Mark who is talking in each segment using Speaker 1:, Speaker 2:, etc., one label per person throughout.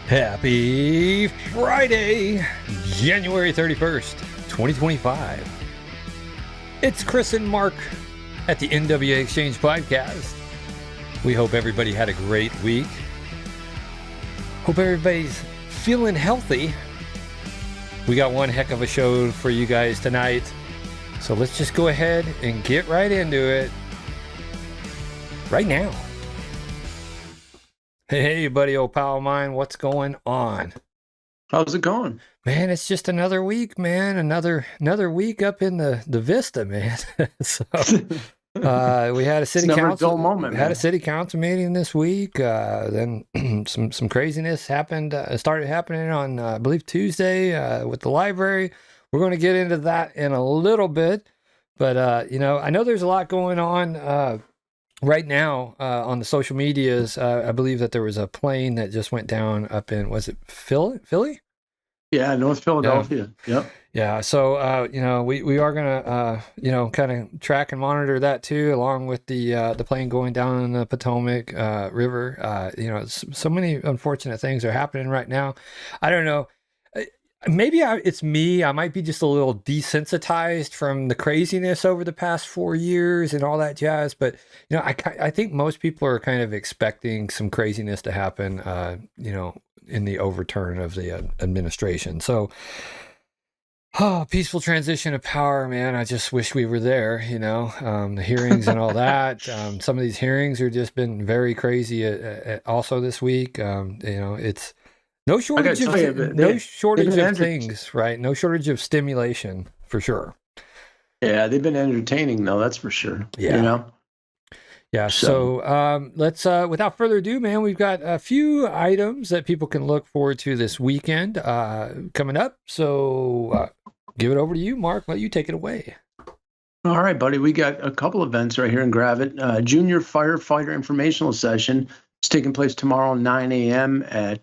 Speaker 1: Happy Friday, January 31st, 2025. It's Chris and Mark at the NWA Exchange Podcast. We hope everybody had a great week. Hope everybody's feeling healthy. We got one heck of a show for you guys tonight. So let's just go ahead and get right into it right now. Hey, buddy, old pal of mine, what's going on?
Speaker 2: How's it going?
Speaker 1: Man, it's just another week, man. Another week up in the Vista, man. So we had a city council
Speaker 2: moment.
Speaker 1: Had a city council meeting this week. Then some craziness happened. Started happening on I believe Tuesday with the library. We're going to get into that in a little bit, but I know there's a lot going on. Right now, on the social medias, I believe that there was a plane that just went down up in, was it Philly?
Speaker 2: Yeah, North Philadelphia. Yep.
Speaker 1: Yeah. So, we are going to, kind of track and monitor that too, along with the plane going down in the Potomac River. So many unfortunate things are happening right now. I don't know. Maybe it's me. I might be just a little desensitized from the craziness over the past 4 years and all that jazz. But, I think most people are kind of expecting some craziness to happen, in the overturn of the administration. So, peaceful transition of power, man. I just wish we were there, the hearings and all that. Some of these hearings are just been very crazy also this week. It's... No shortage of things, right? No shortage of stimulation, for sure.
Speaker 2: Yeah, they've been entertaining, though, that's for sure.
Speaker 1: Yeah. Yeah, so let's, without further ado, man, we've got a few items that people can look forward to this weekend coming up. So give it over to you, Mark. Let you take it away.
Speaker 2: All right, buddy. We got a couple events right here in Gravette. Junior Firefighter Informational Session is taking place tomorrow, 9 a.m. at...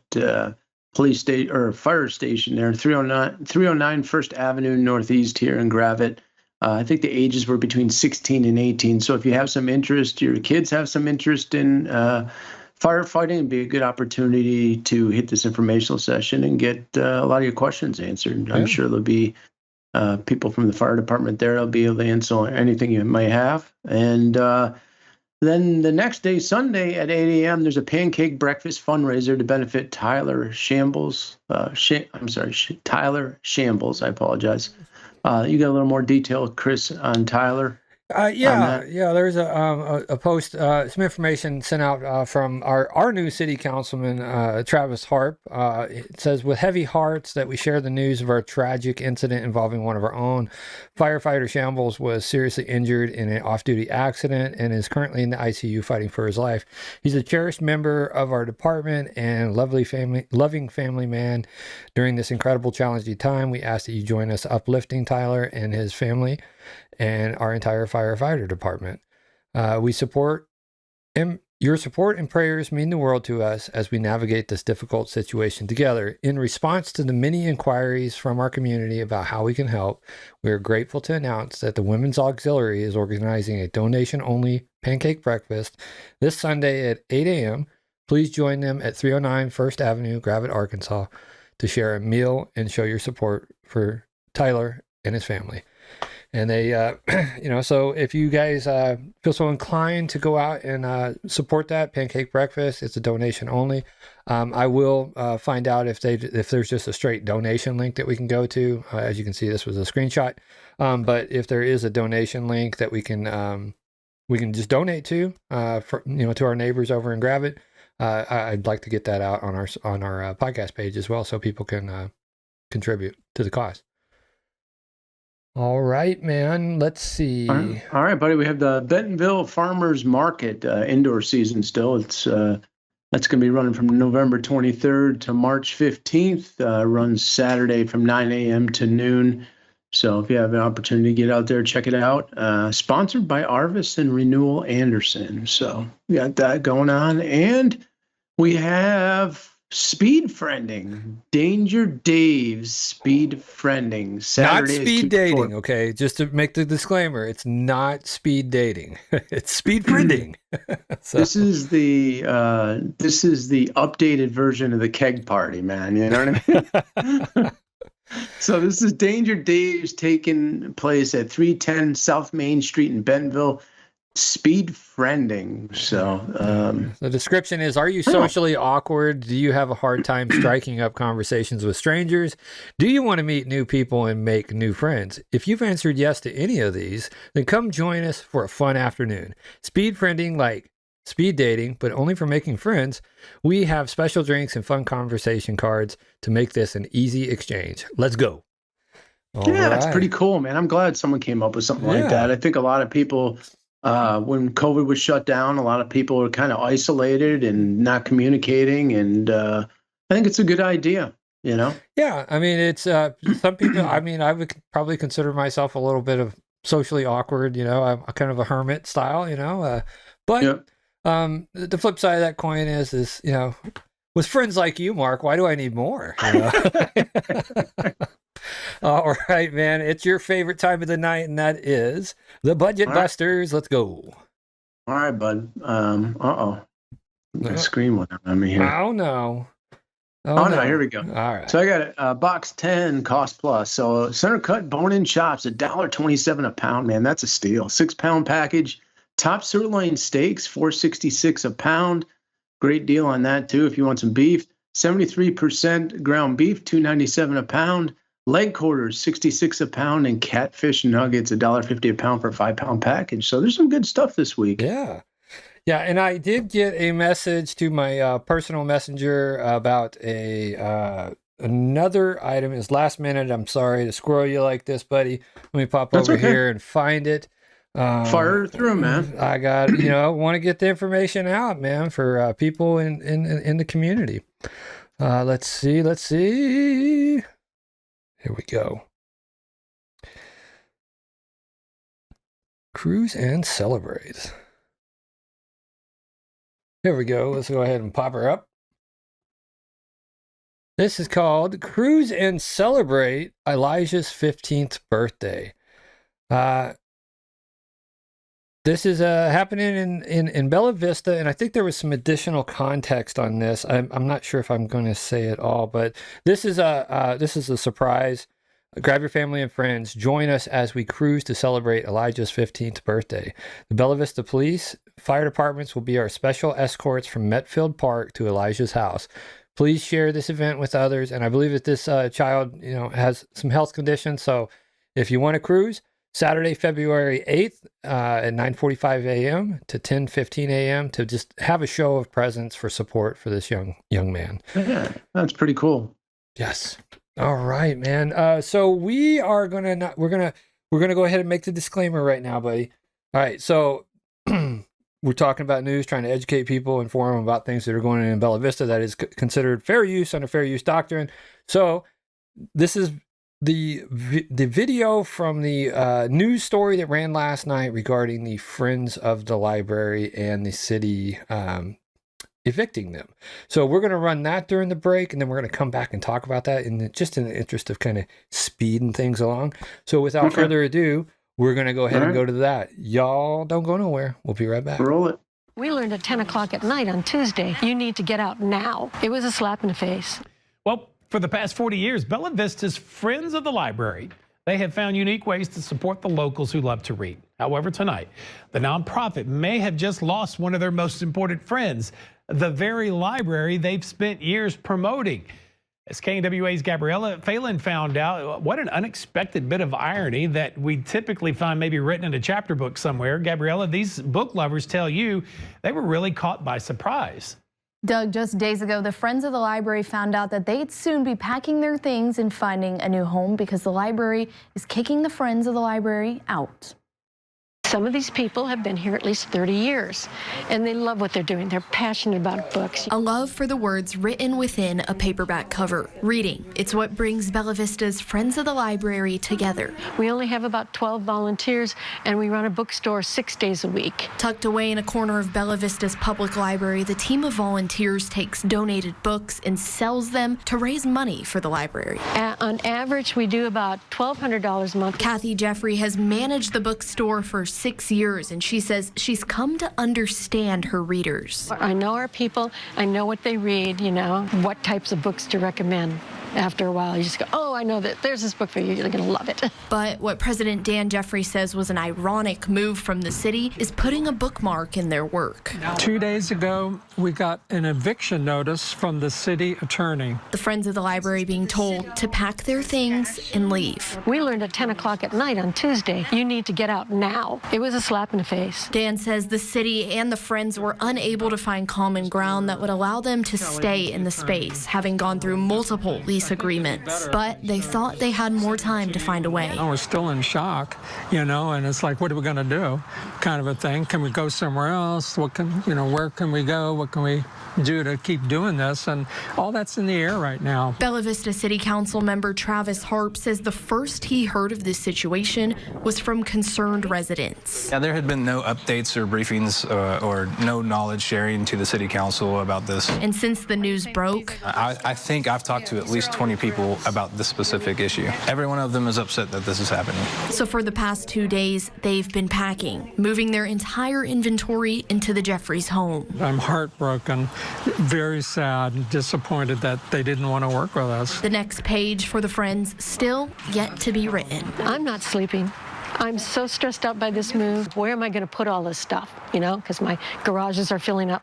Speaker 2: police state or fire station there, 309 First Avenue Northeast here in Gravette. I think the ages were between 16 and 18. So if you have some interest, your kids have some interest in firefighting, it'd be a good opportunity to hit this informational session and get a lot of your questions answered. I'm sure there'll be people from the fire department there. They'll be able to answer anything you may have. And then the next day, Sunday at 8 a.m., there's a pancake breakfast fundraiser to benefit Tyler Shambles. Tyler Shambles. I apologize. You got a little more detail, Chris, on Tyler?
Speaker 1: There's a post, some information sent out from our new city councilman, Travis Harp. It says, with heavy hearts that we share the news of our tragic incident involving one of our own. Firefighter Shambles was seriously injured in an off-duty accident and is currently in the ICU fighting for his life. He's a cherished member of our department and loving family man. During this incredible challenging time, we ask that you join us uplifting Tyler and his family and our entire firefighter department. We support him. Your support and prayers mean the world to us as we navigate this difficult situation together. In response to the many inquiries from our community about how we can help, we are grateful to announce that the Women's Auxiliary is organizing a donation-only pancake breakfast this Sunday at 8 a.m. Please join them at 309 First Avenue, Gravette, Arkansas, to share a meal and show your support for Tyler and his family. And they, so if you guys feel so inclined to go out and support that pancake breakfast, it's a donation only. I will find out if there's just a straight donation link that we can go to. As you can see, this was a screenshot. But if there is a donation link that we can just donate to, to our neighbors over in Gravette, I'd like to get that out on our podcast page as well, so people can contribute to the cause. All right, man. Let's see.
Speaker 2: All right, buddy. We have the Bentonville Farmers Market indoor season still. It's that's going to be running from November 23rd to March 15th. Runs Saturday from 9 a.m. to noon. So if you have an opportunity to get out there, check it out. Sponsored by Arvis and Renewal Anderson. So we got that going on. And we have speed friending. Danger Dave's speed friending.
Speaker 1: Not
Speaker 2: Saturday
Speaker 1: speed dating, okay? Just to make the disclaimer, it's not speed dating. It's speed friending. So,
Speaker 2: This is the updated version of the keg party, man. You know what I mean? So this is Danger Dave's taking place at 310 South Main Street in Bentonville. Speed friending. So
Speaker 1: the description is, are you socially awkward? Do you have a hard time striking up conversations with strangers? Do you want to meet new people and make new friends? If you've answered yes to any of these, then come join us for a fun afternoon. Speed friending, like speed dating, but only for making friends. We have special drinks and fun conversation cards to make this an easy exchange. Let's go.
Speaker 2: Yeah, that's pretty cool, man. I'm glad someone came up with something like that. I think a lot of people, when COVID was shut down, a lot of people were kind of isolated and not communicating. And I think it's a good idea, you know?
Speaker 1: Yeah, I mean, it's some people, I mean, I would probably consider myself a little bit of socially awkward, you know, I'm kind of a hermit style, you know, but
Speaker 2: Yep.
Speaker 1: The flip side of that coin is, you know, with friends like you, Mark, why do I need more? You know? All right, man. It's your favorite time of the night, and that is the Budget Busters. Let's go.
Speaker 2: All right, bud. My screen went on me here.
Speaker 1: Oh, no.
Speaker 2: Oh, no. Here we go.
Speaker 1: All right.
Speaker 2: So I got a box 10 cost plus. So center cut bone-in chops, $1.27 a pound, man. That's a steal. 6-pound package. Top sirloin steaks, $4.66 a pound. Great deal on that, too, if you want some beef. 73% ground beef, $2.97 a pound. Leg quarters, $66 a pound. And catfish nuggets, $1.50 a pound for a 5-pound package. So there's some good stuff this week.
Speaker 1: Yeah. Yeah, and I did get a message to my personal messenger about another item. It's last minute. I'm sorry to squirrel you like this, buddy. Let me pop over here and find it.
Speaker 2: Fire through, man.
Speaker 1: I got, you know, want to get the information out, man, for people in the community. Let's see. Here we go. Cruise and celebrate. Here we go. Let's go ahead and pop her up. This is called Cruise and Celebrate Elijah's 15th birthday. This is happening in Bella Vista, and I think there was some additional context on this. I'm not sure if I'm going to say it all, but this is a surprise. Grab your family and friends. Join us as we cruise to celebrate Elijah's 15th birthday. The Bella Vista Police Fire Departments will be our special escorts from Metfield Park to Elijah's house. Please share this event with others, and I believe that this child, you know, has some health conditions. So, if you want to cruise, Saturday, February 8th at 9:45 a.m. to 10:15 a.m. to just have a show of presence for support for this young man.
Speaker 2: Yeah, that's pretty cool.
Speaker 1: Yes. All right, man. So we're gonna go ahead and make the disclaimer right now, buddy. All right. So we're talking about news, trying to educate people, inform them about things that are going on in Bella Vista that is considered fair use under fair use doctrine. So this is the video from the news story that ran last night regarding the Friends of the Library and the city evicting them. So we're going to run that during the break, and then we're going to come back and talk about that just in the interest of kind of speeding things along. So without further ado, we're going to go ahead and go to that. Y'all don't go nowhere. We'll be right back.
Speaker 2: Roll it.
Speaker 3: We learned at 10 o'clock at night on Tuesday, you need to get out now. It was a slap in the face.
Speaker 4: Well, for the past 40 years, Bella Vista's Friends of the Library, they have found unique ways to support the locals who love to read. However, tonight, the nonprofit may have just lost one of their most important friends, the very library they've spent years promoting. As KNWA's Gabriella Phelan found out, what an unexpected bit of irony that we typically find maybe written in a chapter book somewhere. Gabriella, these book lovers tell you they were really caught by surprise.
Speaker 5: Doug, just days ago, the Friends of the Library found out that they'd soon be packing their things and finding a new home because the library is kicking the Friends of the Library out.
Speaker 3: Some of these people have been here at least 30 years, and they love what they're doing. They're passionate about books.
Speaker 5: A love for the words written within a paperback cover. Reading, it's what brings Bella Vista's Friends of the Library together.
Speaker 3: We only have about 12 volunteers, and we run a bookstore 6 days a week.
Speaker 5: Tucked away in a corner of Bella Vista's public library, the team of volunteers takes donated books and sells them to raise money for the library.
Speaker 3: On average, we do about $1,200 a month.
Speaker 5: Kathy Jeffrey has managed the bookstore for 6 years, and she says she's come to understand her readers.
Speaker 3: I know our people. I know what they read, you know, what types of books to recommend. After a while, you just go, oh, I know that there's this book for you. You're going to love it.
Speaker 5: But what President Dan Jeffrey says was an ironic move from the city is putting a bookmark in their work.
Speaker 6: 2 days ago, we got an eviction notice from the city attorney.
Speaker 5: The Friends of the Library being told to pack their things and leave.
Speaker 3: We learned at 10 o'clock at night on Tuesday, you need to get out now. It was a slap in the face.
Speaker 5: Dan says the city and the Friends were unable to find common ground that would allow them to stay in the space, having gone through multiple lease agreements. But they thought they had more time to find a way.
Speaker 6: I was still in shock, you know, and it's like, what are we going to do? Kind of a thing. Can we go somewhere else? What can, you know, where can we go? What can we do to keep doing this? And all that's in the air right now.
Speaker 5: Bella Vista City Council member Travis Harp says the first he heard of this situation was from concerned residents.
Speaker 7: Yeah, there had been no updates or briefings or no knowledge sharing to the city council about this.
Speaker 5: And since the news broke,
Speaker 7: I think I've talked to at least 20 people about this specific issue. Every one of them is upset that this is happening.
Speaker 5: So for the past 2 days, they've been packing, moving their entire inventory into the Jeffries home.
Speaker 6: I'm heartbroken, very sad and disappointed that they didn't want to work with us.
Speaker 5: The next page for the Friends still yet to be written.
Speaker 3: I'm not sleeping. I'm so stressed out by this move. Where am I going to put all this stuff? You know, because my garages are filling up.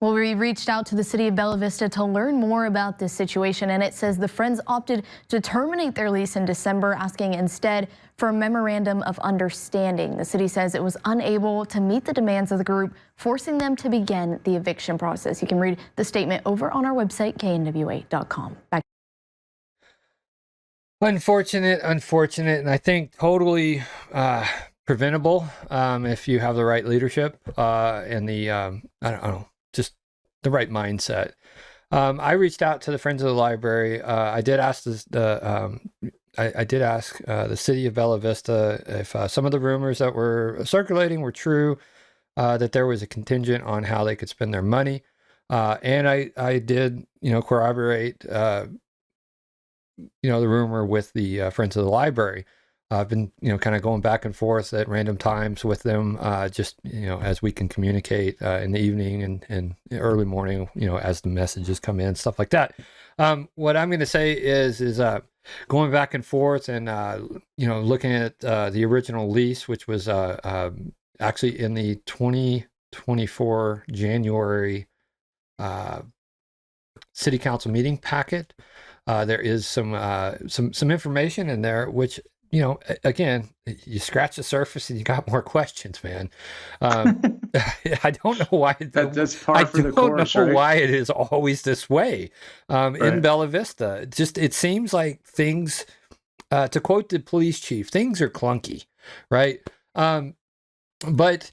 Speaker 5: Well, we reached out to the city of Bella Vista to learn more about this situation, and it says the Friends opted to terminate their lease in December, asking instead for a memorandum of understanding. The city says it was unable to meet the demands of the group, forcing them to begin the eviction process. You can read the statement over on our website, knwa.com. Back.
Speaker 1: Unfortunate, and I think totally preventable if you have the right leadership and the, I don't know, just the right mindset. I reached out to the Friends of the Library. I did ask the city of Bella Vista if some of the rumors that were circulating were true, that there was a contingent on how they could spend their money. And I did, corroborate, the rumor with the Friends of the Library. I've been, kind of going back and forth at random times with them, just, as we can communicate in the evening and early morning, as the messages come in, stuff like that. What I'm going to say is going back and forth and, looking at the original lease, which was actually in the 2024 January City Council meeting packet. There is some information in there, which, again, you scratch the surface and you got more questions, man. I don't know why.
Speaker 2: That's par for the course,
Speaker 1: I don't know
Speaker 2: right?
Speaker 1: why it is always this way in Bella Vista. It seems like things, to quote the police chief, things are clunky, right? But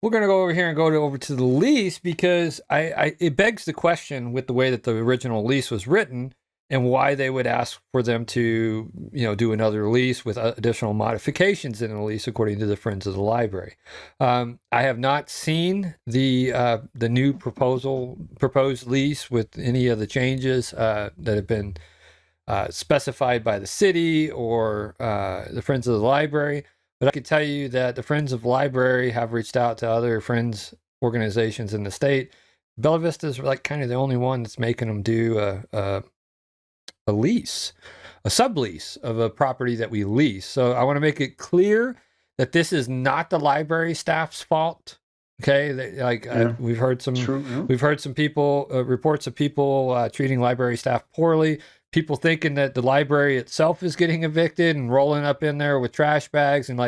Speaker 1: we're going to go over here and over to the lease because it begs the question with the way that the original lease was written, and why they would ask for them to, do another lease with additional modifications in the lease, according to the Friends of the Library. I have not seen the new proposed lease with any of the changes that have been specified by the city or the Friends of the Library. But I can tell you that the Friends of the Library have reached out to other Friends organizations in the state. Bella Vista is like kind of the only one that's making them do a lease, a sublease of a property that we lease. So I want to make it clear that this is not the library staff's fault. Okay, we've heard some people reports of people treating library staff poorly. People thinking that the library itself is getting evicted and rolling up in there with trash bags and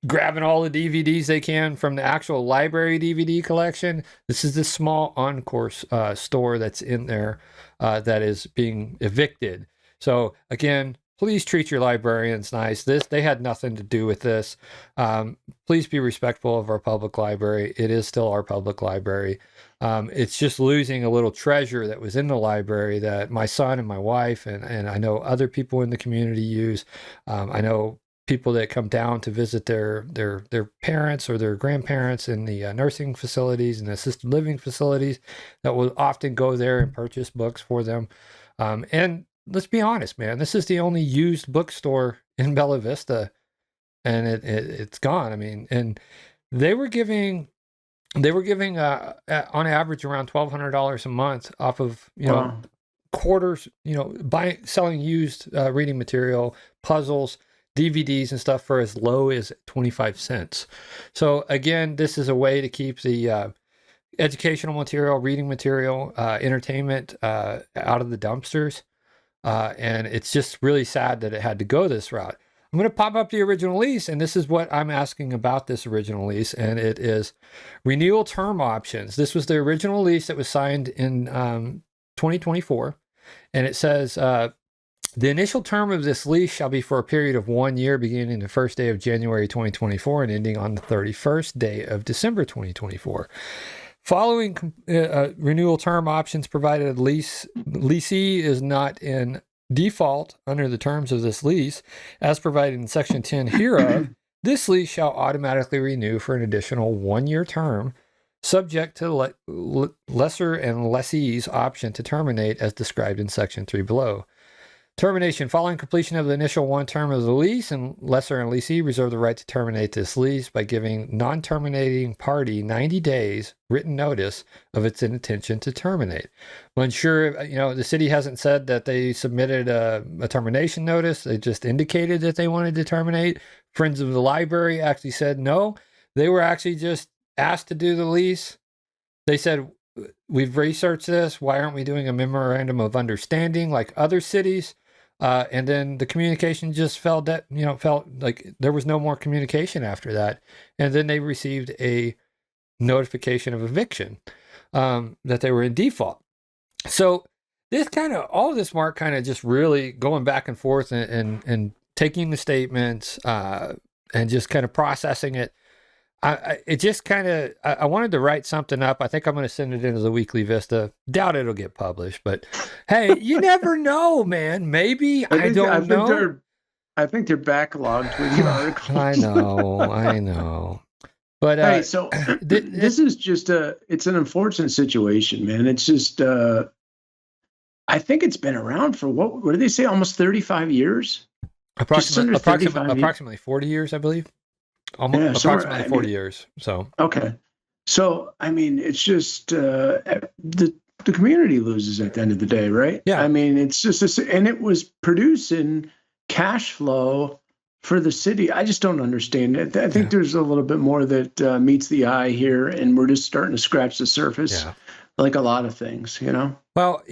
Speaker 1: grabbing all the DVDs they can from the actual library DVD collection. This is the small Encore store that's in there that is being evicted. So again, please treat your librarians nice. They had nothing to do with this. Please be respectful of our public library. It is still our public library. It's just losing a little treasure that was in the library that my son and my wife and I know other people in the community use. I know people that come down to visit their parents or their grandparents in the nursing facilities and assisted living facilities that will often go there and purchase books for them. And let's be honest, man, this is the only used bookstore in Bella Vista, and it's gone. I mean, and they were giving on average around $1,200 a month off of quarters, selling used reading material, puzzles, DVDs and stuff for as low as 25 cents. So again, this is a way to keep the educational material, reading material, entertainment out of the dumpsters. And it's just really sad that it had to go this route. I'm going to pop up the original lease, and this is what I'm asking about this original lease, and it is renewal term options. This was the original lease that was signed in 2024, and it says, the initial term of this lease shall be for a period of 1 year, beginning the first day of January 2024 and ending on the 31st day of December 2024. Following renewal term options provided leasee is not in default under the terms of this lease, as provided in Section 10 hereof, this lease shall automatically renew for an additional 1 year term, subject to lessor and lessee's option to terminate as described in Section 3 below. Termination. Following completion of the initial one term of the lease, and lessor and lessee reserve the right to terminate this lease by giving non-terminating party 90 days written notice of its intention to terminate. When sure, the city hasn't said that they submitted a termination notice. They just indicated that they wanted to terminate. Friends of the library actually said no. They were actually just asked to do the lease. They said, we've researched this. Why aren't we doing a memorandum of understanding like other cities? And then the communication just felt like there was no more communication after that. And then they received a notification of eviction, that they were in default. So this all of this, Mark, kind of just really going back and forth and taking the statements, and just kind of processing it. I wanted to write something up. I think I'm going to send it into the Weekly Vista. Doubt it'll get published, but hey, you never know, man. Maybe I don't know.
Speaker 2: I think they're backlogged with the articles.
Speaker 1: I know. But
Speaker 2: hey, so this is just it's an unfortunate situation, man. It's just I think it's been around for what did they say? Almost 35 years.
Speaker 1: Approximately 40 years, I believe. Almost approximately 40 years. So
Speaker 2: okay, so I mean, it's just the community loses at the end of the day, right?
Speaker 1: Yeah.
Speaker 2: I mean, it's just and it was producing cash flow for the city. I just don't understand it. I think there's a little bit more that meets the eye here, and we're just starting to scratch the surface. Yeah. Like a lot of things,
Speaker 1: Well,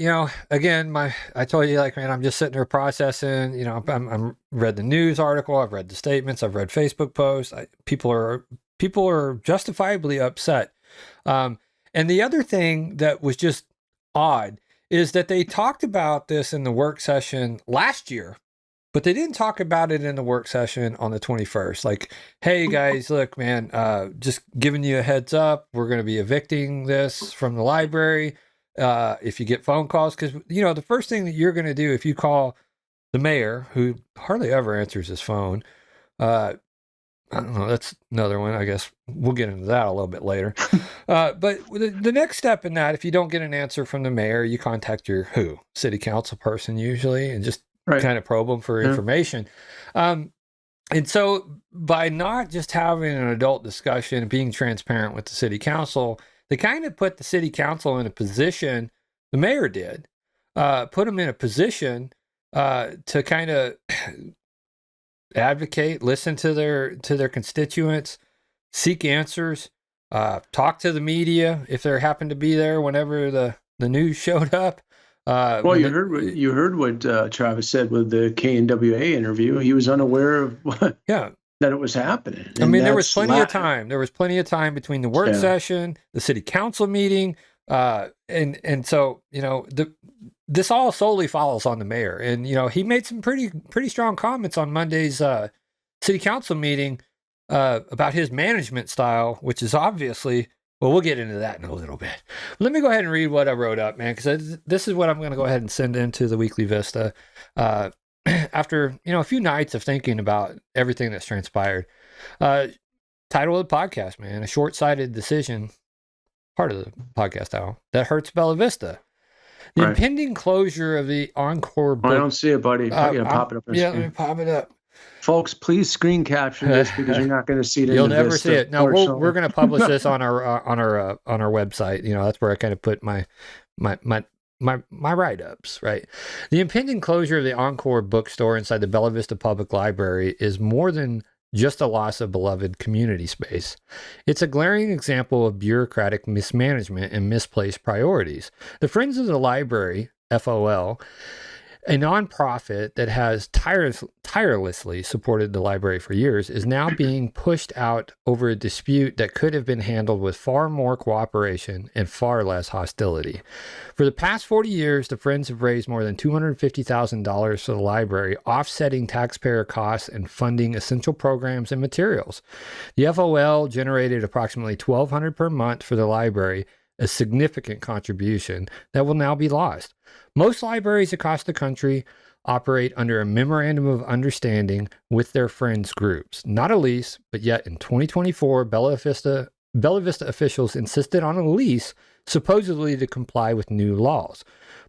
Speaker 1: again, I told you, man, I'm just sitting there processing. I'm read the news article, I've read the statements, I've read Facebook posts. People are justifiably upset. And the other thing that was just odd is that they talked about this in the work session last year, but they didn't talk about it in the work session on the 21st. Like, hey guys, look, man, just giving you a heads up. We're going to be evicting this from the library. If you get phone calls, because, the first thing that you're going to do if you call the mayor, who hardly ever answers his phone, I don't know, that's another one. I guess we'll get into that a little bit later. But the next step in that, if you don't get an answer from the mayor, you contact your city council person usually, and just kind of probe them for information. And so by not just having an adult discussion and being transparent with the city council, they kind of put the city council in a position, the mayor did, put them in a position to kind of advocate, listen to their constituents, seek answers, talk to the media if they happen to be there whenever the news showed up.
Speaker 2: Well, you heard what Travis said with the KNWA interview. He was unaware of that it was happening.
Speaker 1: I mean, there was plenty of time. There was plenty of time between the work session, the city council meeting, and so this all solely follows on the mayor. And, he made some pretty strong comments on Monday's city council meeting about his management style, which is obviously, well, we'll get into that in a little bit. Let me go ahead and read what I wrote up, man, because this is what I'm going to go ahead and send into the Weekly Vista after, a few nights of thinking about everything that's transpired. Title of the podcast, man, a short-sighted decision, part of the podcast title, that hurts Bella Vista. The impending closure of the Encore book.
Speaker 2: I don't see it, buddy. Pop it up.
Speaker 1: Let me pop it up.
Speaker 2: Folks, please screen capture this because you're not going to see it.
Speaker 1: You'll never see it. No, we're going to publish this on our website. That's where I kind of put my write-ups, right? The impending closure of the Encore bookstore inside the Bella Vista Public Library is more than just a loss of beloved community space. It's a glaring example of bureaucratic mismanagement and misplaced priorities. The Friends of the Library, FOL, a nonprofit that has tirelessly supported the library for years, is now being pushed out over a dispute that could have been handled with far more cooperation and far less hostility. For the past 40 years, the Friends have raised more than $250,000 for the library, offsetting taxpayer costs and funding essential programs and materials. The FOL generated approximately $1,200 per month for the library, a significant contribution that will now be lost. Most libraries across the country operate under a memorandum of understanding with their friends groups, not a lease, but yet in 2024, Bella Vista officials insisted on a lease, supposedly to comply with new laws.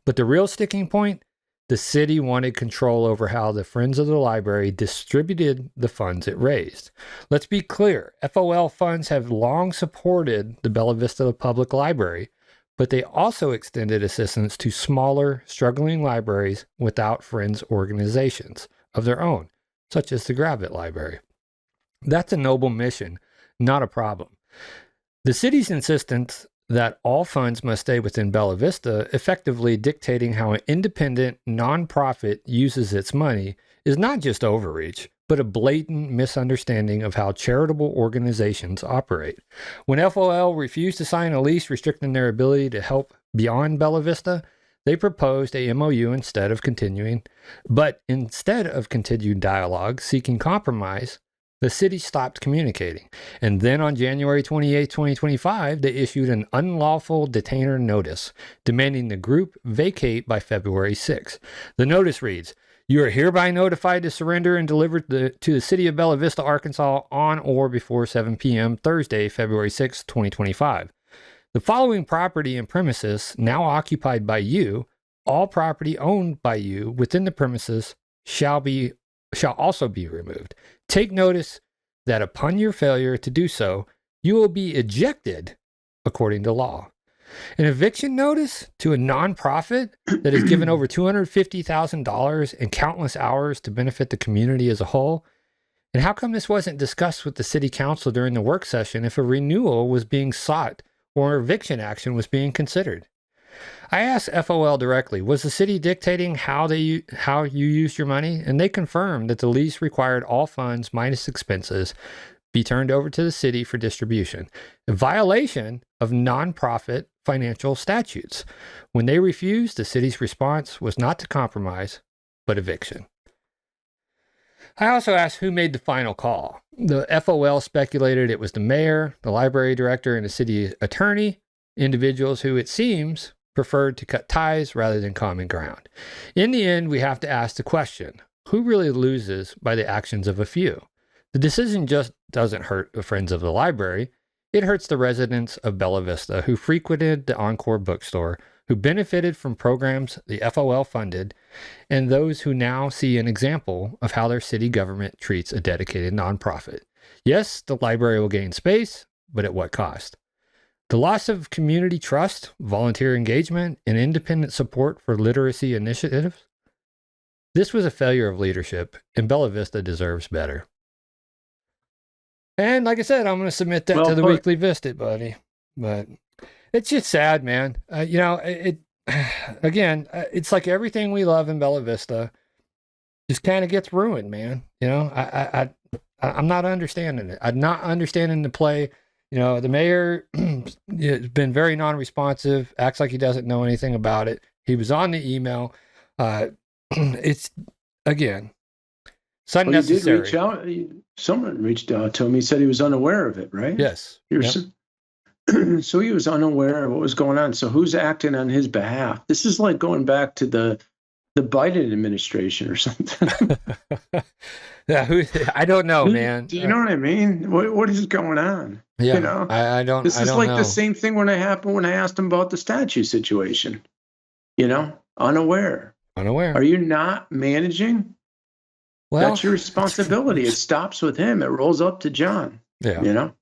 Speaker 1: But the real sticking point, the city wanted control over how the Friends of the Library distributed the funds it raised. Let's be clear, FOL funds have long supported the Bella Vista Public Library, but they also extended assistance to smaller, struggling libraries without Friends organizations of their own, such as the Gravitt Library. That's a noble mission, not a problem. The city's insistence that all funds must stay within Bella Vista, effectively dictating how an independent nonprofit uses its money, is not just overreach, but a blatant misunderstanding of how charitable organizations operate. When FOL refused to sign a lease restricting their ability to help beyond Bella Vista, they proposed a MOU instead of continued dialogue seeking compromise, the city stopped communicating. And then on January 28, 2025, they issued an unlawful detainer notice demanding the group vacate by February 6. The notice reads, "You are hereby notified to surrender and deliver to the city of Bella Vista, Arkansas on or before 7 p.m. Thursday, February 6, 2025. The following property and premises now occupied by you, all property owned by you within the premises shall also be removed. Take notice that upon your failure to do so, you will be ejected according to law." An eviction notice to a nonprofit that has given over $250,000 and countless hours to benefit the community as a whole? And how come this wasn't discussed with the city council during the work session if a renewal was being sought or eviction action was being considered? I asked FOL directly, was the city dictating how you used your money? And they confirmed that the lease required all funds minus expenses be turned over to the city for distribution, a violation of nonprofit financial statutes. When they refused, the city's response was not to compromise, but eviction. I also asked who made the final call. The FOL speculated it was the mayor, the library director, and the city attorney, individuals who, it seems, preferred to cut ties rather than common ground. In the end, we have to ask the question, who really loses by the actions of a few? The decision just doesn't hurt the Friends of the Library. It hurts the residents of Bella Vista who frequented the Encore bookstore, who benefited from programs the FOL funded, and those who now see an example of how their city government treats a dedicated nonprofit. Yes, the library will gain space, but at what cost? The loss of community trust, volunteer engagement, and independent support for literacy initiatives? This was a failure of leadership, and Bella Vista deserves better. And like I said, I'm going to submit that to the Weekly Vista, buddy. But it's just sad, man. It's like everything we love in Bella Vista just kind of gets ruined, man. I'm not understanding it. I'm not understanding the play. The mayor has been very non-responsive, acts like he doesn't know anything about it. He was on the email. It's, again, it's
Speaker 2: Well, he did
Speaker 1: unnecessary.
Speaker 2: reach out. Someone reached out to him. He said he was unaware of it, right?
Speaker 1: Yes. Yep.
Speaker 2: So he was unaware of what was going on. So who's acting on his behalf? This is like going back to the Biden administration or something.
Speaker 1: Yeah, I don't know, man.
Speaker 2: Do you know what I mean? What is going on?
Speaker 1: Yeah,
Speaker 2: You know,
Speaker 1: I don't.
Speaker 2: this
Speaker 1: I
Speaker 2: is
Speaker 1: don't
Speaker 2: like
Speaker 1: know.
Speaker 2: the same thing when it happened when I asked him about the statue situation. You know, unaware.
Speaker 1: Unaware.
Speaker 2: Are you not managing?
Speaker 1: Well,
Speaker 2: That's your responsibility. It stops with him. It rolls up to John.
Speaker 1: Yeah.
Speaker 2: You know.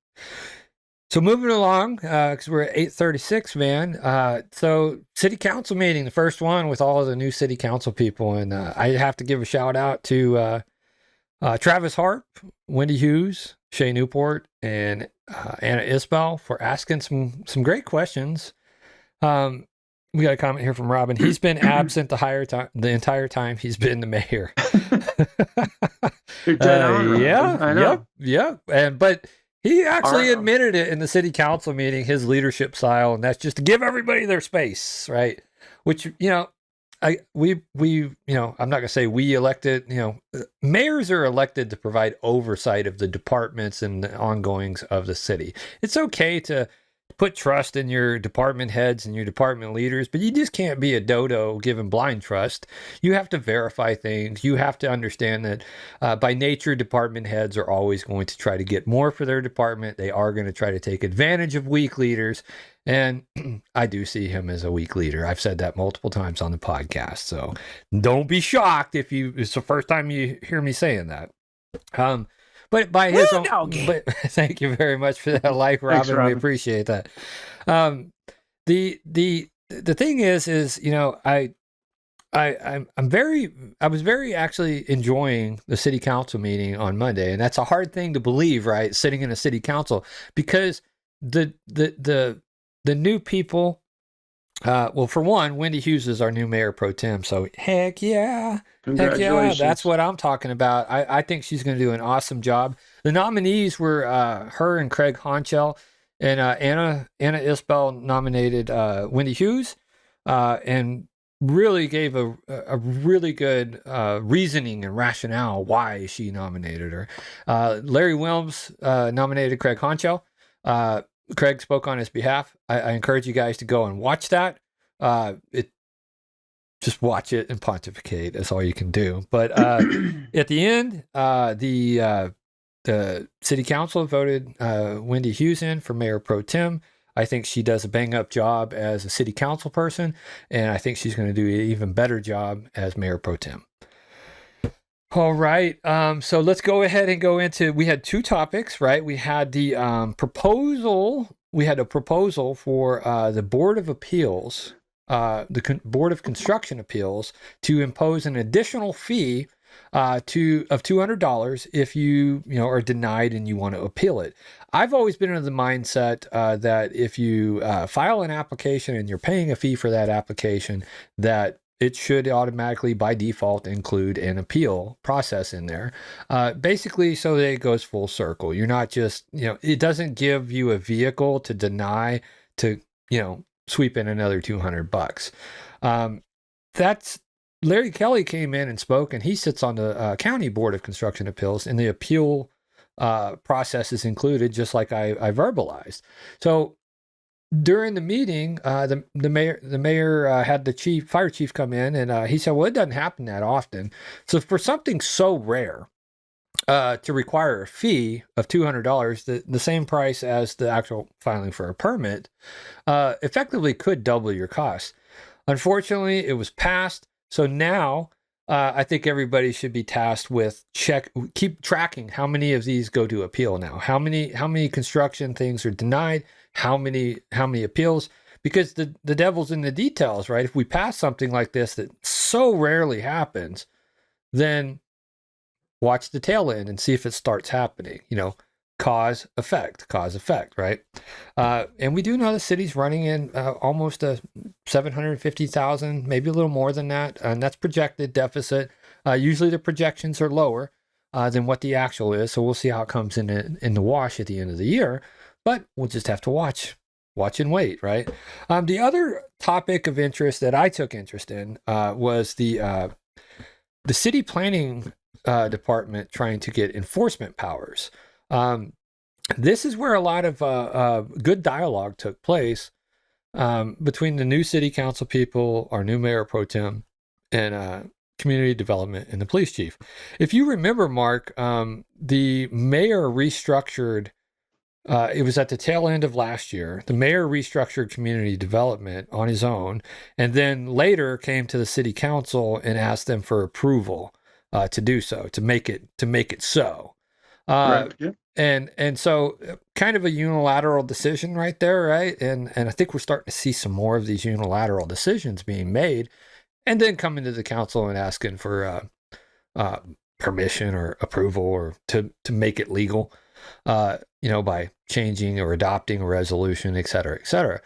Speaker 1: So moving along, because we're at 8:36, man. So city council meeting, the first one with all of the new city council people, and I have to give a shout out to Travis Harp, Wendy Hughes, Shay Newport, and Anna Isbell for asking some great questions. We got a comment here from Robin. He's been absent the entire time he's been the mayor.
Speaker 2: You're dead on, Robin.
Speaker 1: Yeah,
Speaker 2: I know.
Speaker 1: yep. But he actually admitted it in the city council meeting, his leadership style, and that's just to give everybody their space, right? Which, you know, we you know, I'm not gonna say we elected, you know, mayors are elected to provide oversight of the departments and the ongoings of the city. It's okay to put trust in your department heads and your department leaders, but you just can't be a dodo giving blind trust. You have to verify things. You have to understand that by nature, department heads are always going to try to get more for their department. They are going to try to take advantage of weak leaders. And I do see him as a weak leader. I've said that multiple times on the podcast. So don't be shocked if it's the first time you hear me saying that. But by his own, but thank you very much for that like, Robin.
Speaker 2: Thanks, Robin.
Speaker 1: We appreciate that. The thing is, you know, I was very actually enjoying the city council meeting on Monday, and that's a hard thing to believe, right? Sitting in a city council, because the new people. Well, for one, Wendy Hughes is our new mayor pro tem. So heck yeah. That's what I'm talking about. I think she's going to do an awesome job. The nominees were her and Craig Honchell, and Anna Isbell nominated Wendy Hughes, and really gave a really good reasoning and rationale why she nominated her. Larry Wilms nominated Craig Honchell. Craig spoke on his behalf. I encourage you guys to go and watch that. Just watch it and pontificate. That's all you can do. But at the end, the city council voted Wendy Hughes in for mayor pro tem. I think she does a bang up job as a city council person, and I think she's going to do an even better job as mayor pro tem. All right. So let's go ahead and go into, we had two topics, right? We had the proposal. We had a proposal for the Board of Appeals, Board of Construction Appeals, to impose an additional fee of $200 if you are denied and you want to appeal it. I've always been in the mindset that if you file an application and you're paying a fee for that application, that it should automatically, by default, include an appeal process in there. Basically, so that it goes full circle. You're not just, it doesn't give you a vehicle to deny to, sweep in another $200. That's Larry Kelly came in and spoke, and he sits on the County Board of Construction Appeals, and the appeal process is included, just like I verbalized. So during the meeting, the mayor had the fire chief come in, and he said, well, it doesn't happen that often. So for something so rare to require a fee of $200, the same price as the actual filing for a permit, effectively could double your costs. Unfortunately, it was passed. So now I think everybody should be tasked with keep tracking how many of these go to appeal now. How many construction things are denied? How many appeals? Because the devil's in the details, right? If we pass something like this that so rarely happens, then watch the tail end and see if it starts happening. Cause effect, right? And we do know the city's running in almost a 750,000, maybe a little more than that, and that's projected deficit. Usually the projections are lower than what the actual is, so we'll see how it comes in the wash at the end of the year. But we'll just have to watch watch and wait, right? The other topic of interest that I took interest in was the city planning department trying to get enforcement powers. This is where a lot of good dialogue took place between the new city council people, our new mayor pro tem, and community development and the police chief. If you remember, Mark, the mayor restructured, it was at the tail end of last year, the mayor restructured community development on his own, and then later came to the city council and asked them for approval to do so, to make it so.
Speaker 2: Right. Yeah.
Speaker 1: And so kind of a unilateral decision right there, right? And I think we're starting to see some more of these unilateral decisions being made, and then coming to the council and asking for permission or approval or to make it legal, by changing or adopting a resolution, et cetera, et cetera.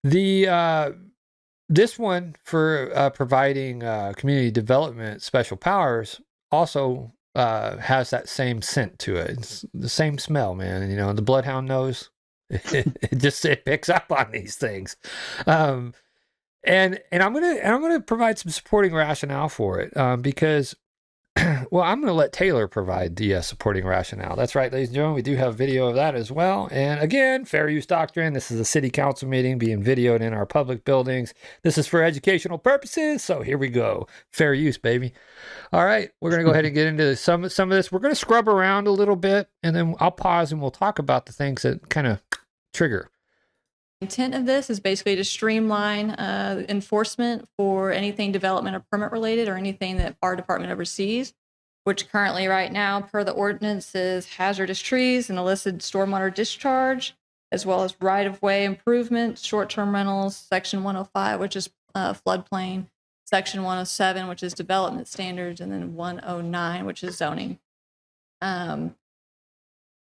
Speaker 1: This one for providing community development special powers also has that same scent to it. It's the same smell, man. The bloodhound knows. It picks up on these things. And I'm gonna provide some supporting rationale for it because, well, I'm gonna let Taylor provide the supporting rationale. That's right, ladies and gentlemen, we do have video of that as well. And again, fair use doctrine. This is a city council meeting being videoed in our public buildings. This is for educational purposes, so here we go. Fair use, baby. All right, we're gonna go ahead and get into some of this. We're gonna scrub around a little bit, and then I'll pause and we'll talk about the things that kind of trigger.
Speaker 8: Intent of this is basically to streamline enforcement for anything development or permit related or anything that our department oversees, which currently right now per the ordinance is hazardous trees and illicit stormwater discharge, as well as right-of-way improvements, short-term rentals, section 105, which is floodplain, section 107, which is development standards, and then 109, which is zoning.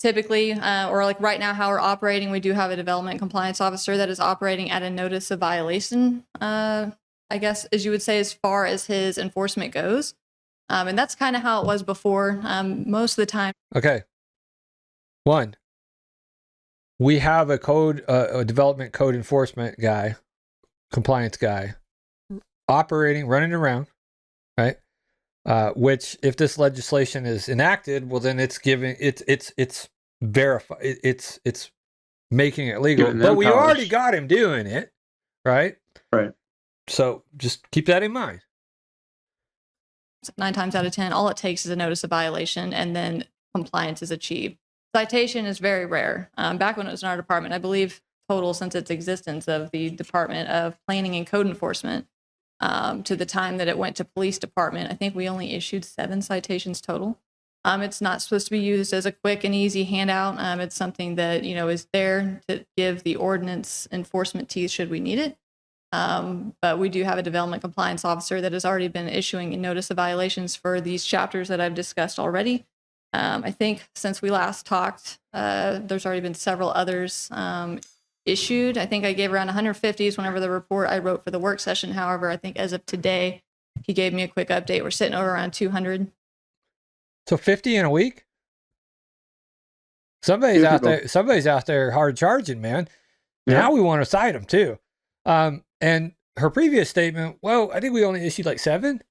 Speaker 8: Typically, or like right now, how we're operating, we do have a development compliance officer that is operating at a notice of violation, I guess, as you would say, as far as his enforcement goes. And that's kind of how it was before. Most of the time.
Speaker 1: Okay. One, we have a development code enforcement guy, compliance guy, running around, right? Which, if this legislation is enacted, well, then it's making it legal. But we already got him doing it, right?
Speaker 2: Right.
Speaker 1: So just keep that in mind.
Speaker 8: 9 times out of 10, all it takes is a notice of violation, and then compliance is achieved. Citation is very rare. Back when it was in our department, I believe total since its existence of the Department of Planning and Code Enforcement, to the time that it went to police department, I think we only issued 7 citations total. It's not supposed to be used as a quick and easy handout. It's something that, is there to give the ordinance enforcement teeth should we need it. But we do have a development compliance officer that has already been issuing a notice of violations for these chapters that I've discussed already. I think since we last talked, there's already been several others issued. I think I gave around 150s whenever the report I wrote for the work session. However, I think as of today, he gave me a quick update. We're sitting over around 200. So
Speaker 1: 50 in a week? Somebody's out there hard charging, man. Yeah. Now we want to cite them too. And her previous statement, well, I think we only issued like 7,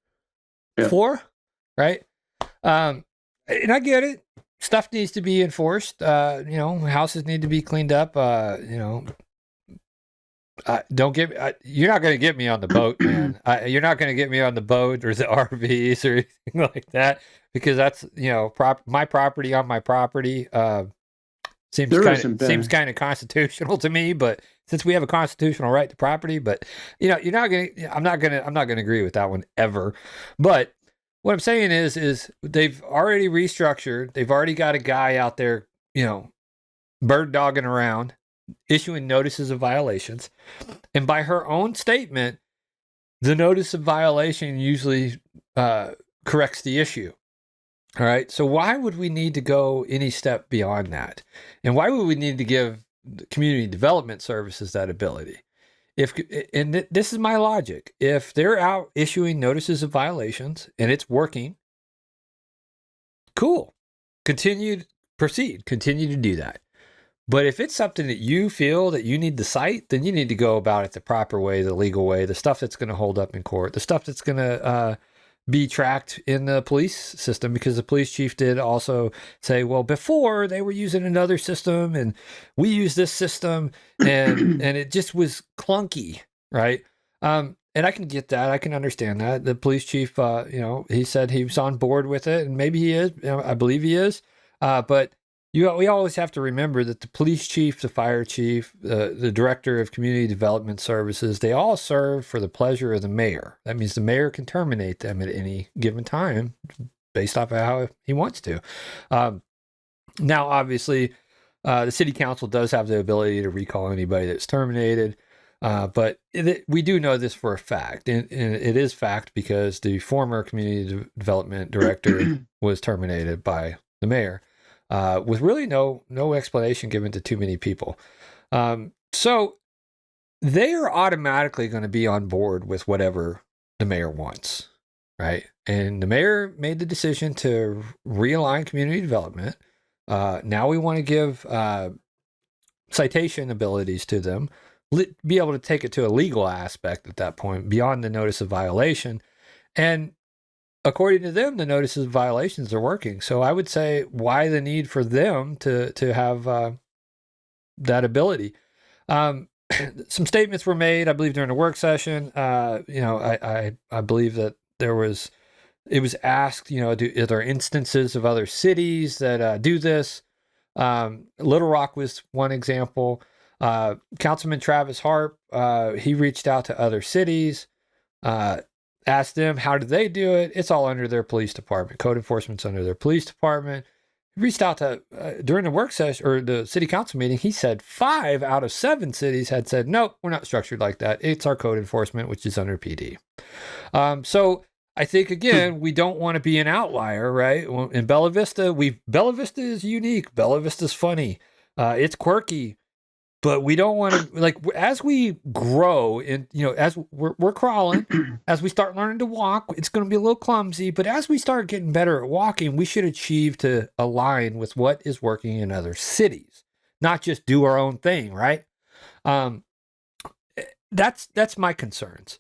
Speaker 1: 4, right? And I get it. Stuff needs to be enforced. Houses need to be cleaned up. Don't get. You're not going to get me on the boat, man. You're not going to get me on the boat or the RVs or anything like that, because that's my property on my property. Seems kind of constitutional to me, but since we have a constitutional right to property, but I'm not gonna agree with that one ever. But what I'm saying is they've already restructured. They've already got a guy out there, bird dogging around, issuing notices of violations. And by her own statement, the notice of violation usually corrects the issue. All right. So why would we need to go any step beyond that? And why would we need to give community development services that ability? This is my logic. If they're out issuing notices of violations and it's working, cool. Continue to do that. But if it's something that you feel that you need to cite, then you need to go about it the proper way, the legal way, the stuff that's going to hold up in court, the stuff that's going to be tracked in the police system, because the police chief did also say, well, before they were using another system and we use this system, and it just was clunky, right? And I can get that. I can understand that. The police chief, he said he was on board with it, and maybe he is. I believe he is. But we always have to remember that the police chief, the fire chief, the director of community development services, they all serve for the pleasure of the mayor. That means the mayor can terminate them at any given time based off of how he wants to. Now, obviously, the city council does have the ability to recall anybody that's terminated. But we do know this for a fact, and it is fact because the former community development director was terminated by the mayor. With really no explanation given to too many people. So they are automatically going to be on board with whatever the mayor wants, right? And the mayor made the decision to realign community development. Now we want to give citation abilities to them, be able to take it to a legal aspect at that point, beyond the notice of violation. And according to them, the notices of violations are working. So I would say, why the need for them to have that ability? Some statements were made, I believe, during the work session. I believe that it was asked, are there instances of other cities that do this? Little Rock was one example. Councilman Travis Harp, he reached out to other cities, asked them how do they do it. It's all under their police department. Code enforcement's under their police department. He reached out to during the work session or the city council meeting. He said 5 out of 7 cities had said, nope, we're not structured like that. It's our code enforcement, which is under PD. So I think, again, we don't want to be an outlier, right? In Bella Vista, Bella Vista is unique. Bella Vista is funny. It's quirky. But we don't want to, as we grow and, as we're crawling, as we start learning to walk, it's going to be a little clumsy. But as we start getting better at walking, we should achieve to align with what is working in other cities, not just do our own thing, right? That's my concerns.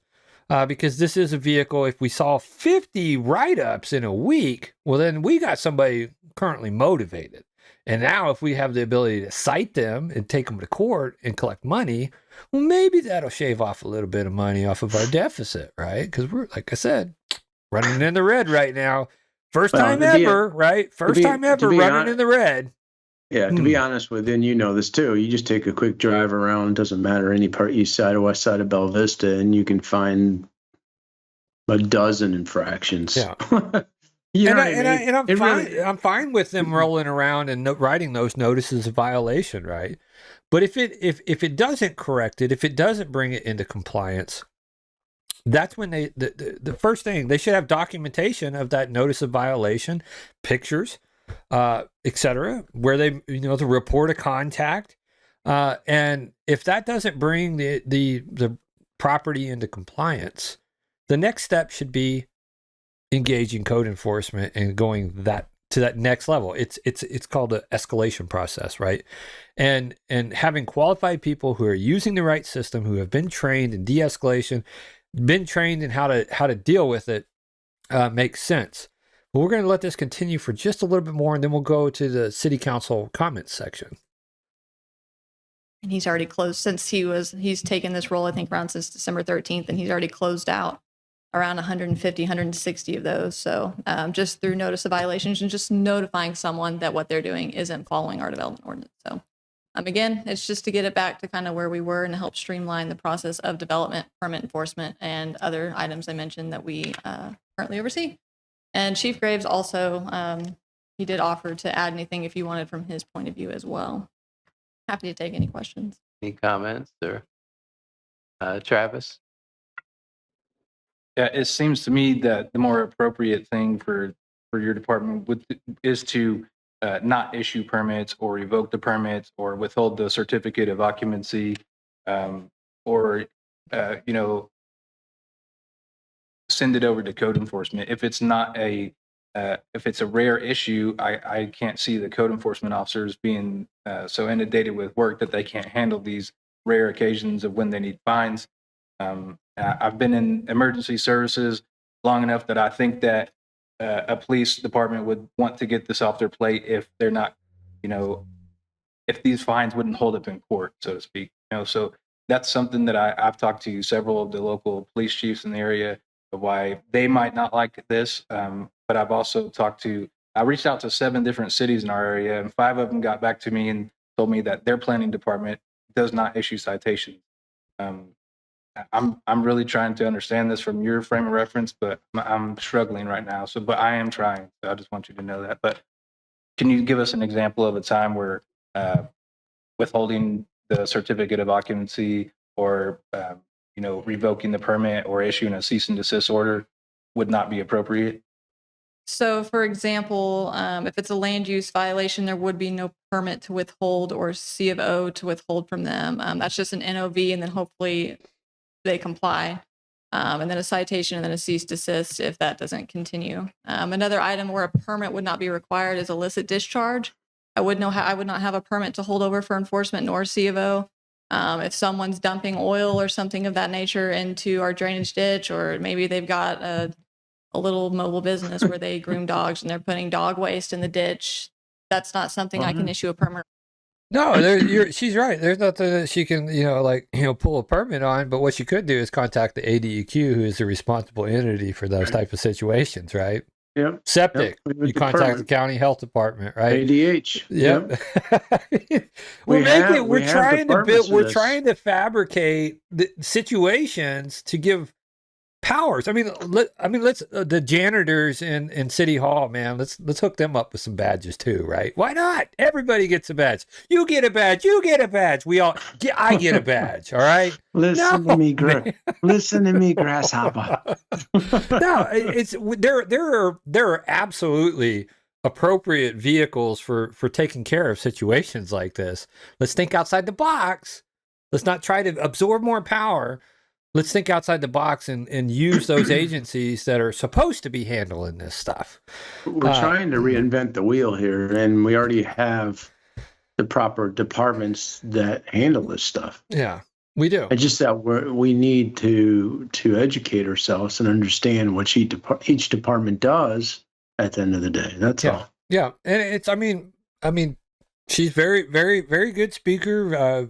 Speaker 1: Because this is a vehicle, if we saw 50 write-ups in a week, well, then we got somebody currently motivated. And now if we have the ability to cite them and take them to court and collect money, well, maybe that'll shave off a little bit of money off of our deficit, right? Because we're, like I said, running in the red right now. First time ever, right? First time ever running in the red.
Speaker 2: Yeah, to be honest with you, and you know this too, you just take a quick drive around, doesn't matter any part, east side or west side of Bella Vista, and you can find a dozen infractions.
Speaker 1: Yeah. I'm fine with them rolling around and writing those notices of violation, right? But if it doesn't correct it, if it doesn't bring it into compliance, that's when the first thing, they should have documentation of that notice of violation, pictures, etc., where they the report of contact, and if that doesn't bring the property into compliance, the next step should be engaging code enforcement and going to that next level. It's called an escalation process, right? And having qualified people who are using the right system, who have been trained in de-escalation, been trained in how to deal with it, makes sense. But we're going to let this continue for just a little bit more, and then we'll go to the city council comments section.
Speaker 8: And he's already closed since he's taken this role, I think, around since December 13th, and he's already closed out around 150, 160 of those. So just through notice of violations and just notifying someone that what they're doing isn't following our development ordinance. So again, it's just to get it back to kind of where we were and to help streamline the process of development, permit enforcement, and other items I mentioned that we currently oversee. And Chief Graves also, he did offer to add anything if you wanted from his point of view as well. Happy to take any questions.
Speaker 9: Any comments or Travis?
Speaker 7: Yeah, it seems to me that the more appropriate thing for your department is to not issue permits or revoke the permits or withhold the certificate of occupancy, or send it over to code enforcement if it's not a if it's a rare issue, I can't see the code enforcement officers being so inundated with work that they can't handle these rare occasions of when they need fines. I've been in emergency services long enough that I think that a police department would want to get this off their plate if they're not, if these fines wouldn't hold up in court, so to speak. So that's something that I've talked to several of the local police chiefs in the area of why they might not like this. But I've also I reached out to 7 different cities in our area, and 5 of them got back to me and told me that their planning department does not issue citations. I'm really trying to understand this from your frame of reference, but I'm struggling right now. But I am trying. So I just want you to know that. But can you give us an example of a time where withholding the certificate of occupancy or revoking the permit or issuing a cease and desist order would not be appropriate?
Speaker 8: So, for example, if it's a land use violation, there would be no permit to withhold or C of O to withhold from them. That's just an NOV, and then hopefully they comply. And then a citation and then a cease desist if that doesn't continue. Another item where a permit would not be required is illicit discharge. I would not have a permit to hold over for enforcement nor C of O. If someone's dumping oil or something of that nature into our drainage ditch, or maybe they've got a little mobile business where they groom dogs and they're putting dog waste in the ditch, that's not something I can issue a permit.
Speaker 1: No, she's right. There's nothing that she can, pull a permit on. But what she could do is contact the ADEQ, who is the responsible entity for those type of situations, right?
Speaker 2: Yep.
Speaker 1: Septic.
Speaker 2: Yep.
Speaker 1: You contact the county health department, right?
Speaker 2: ADH.
Speaker 1: Yep.
Speaker 2: We're
Speaker 1: we're trying to fabricate the situations to give powers. I mean, let's the janitors in City Hall, man. Let's hook them up with some badges too, right? Why not? Everybody gets a badge. You get a badge. You get a badge. I get a badge. All right.
Speaker 2: Listen to me, grasshopper.
Speaker 1: No, there are absolutely appropriate vehicles for taking care of situations like this. Let's think outside the box. Let's not try to absorb more power. Let's think outside the box and use those agencies that are supposed to be handling this stuff.
Speaker 2: We're trying to reinvent the wheel here, and we already have the proper departments that handle this stuff.
Speaker 1: Yeah, we do.
Speaker 2: It's just that we need to educate ourselves and understand what each department does at the end of the day. That's all.
Speaker 1: Yeah, and I mean, she's very, very, very good speaker.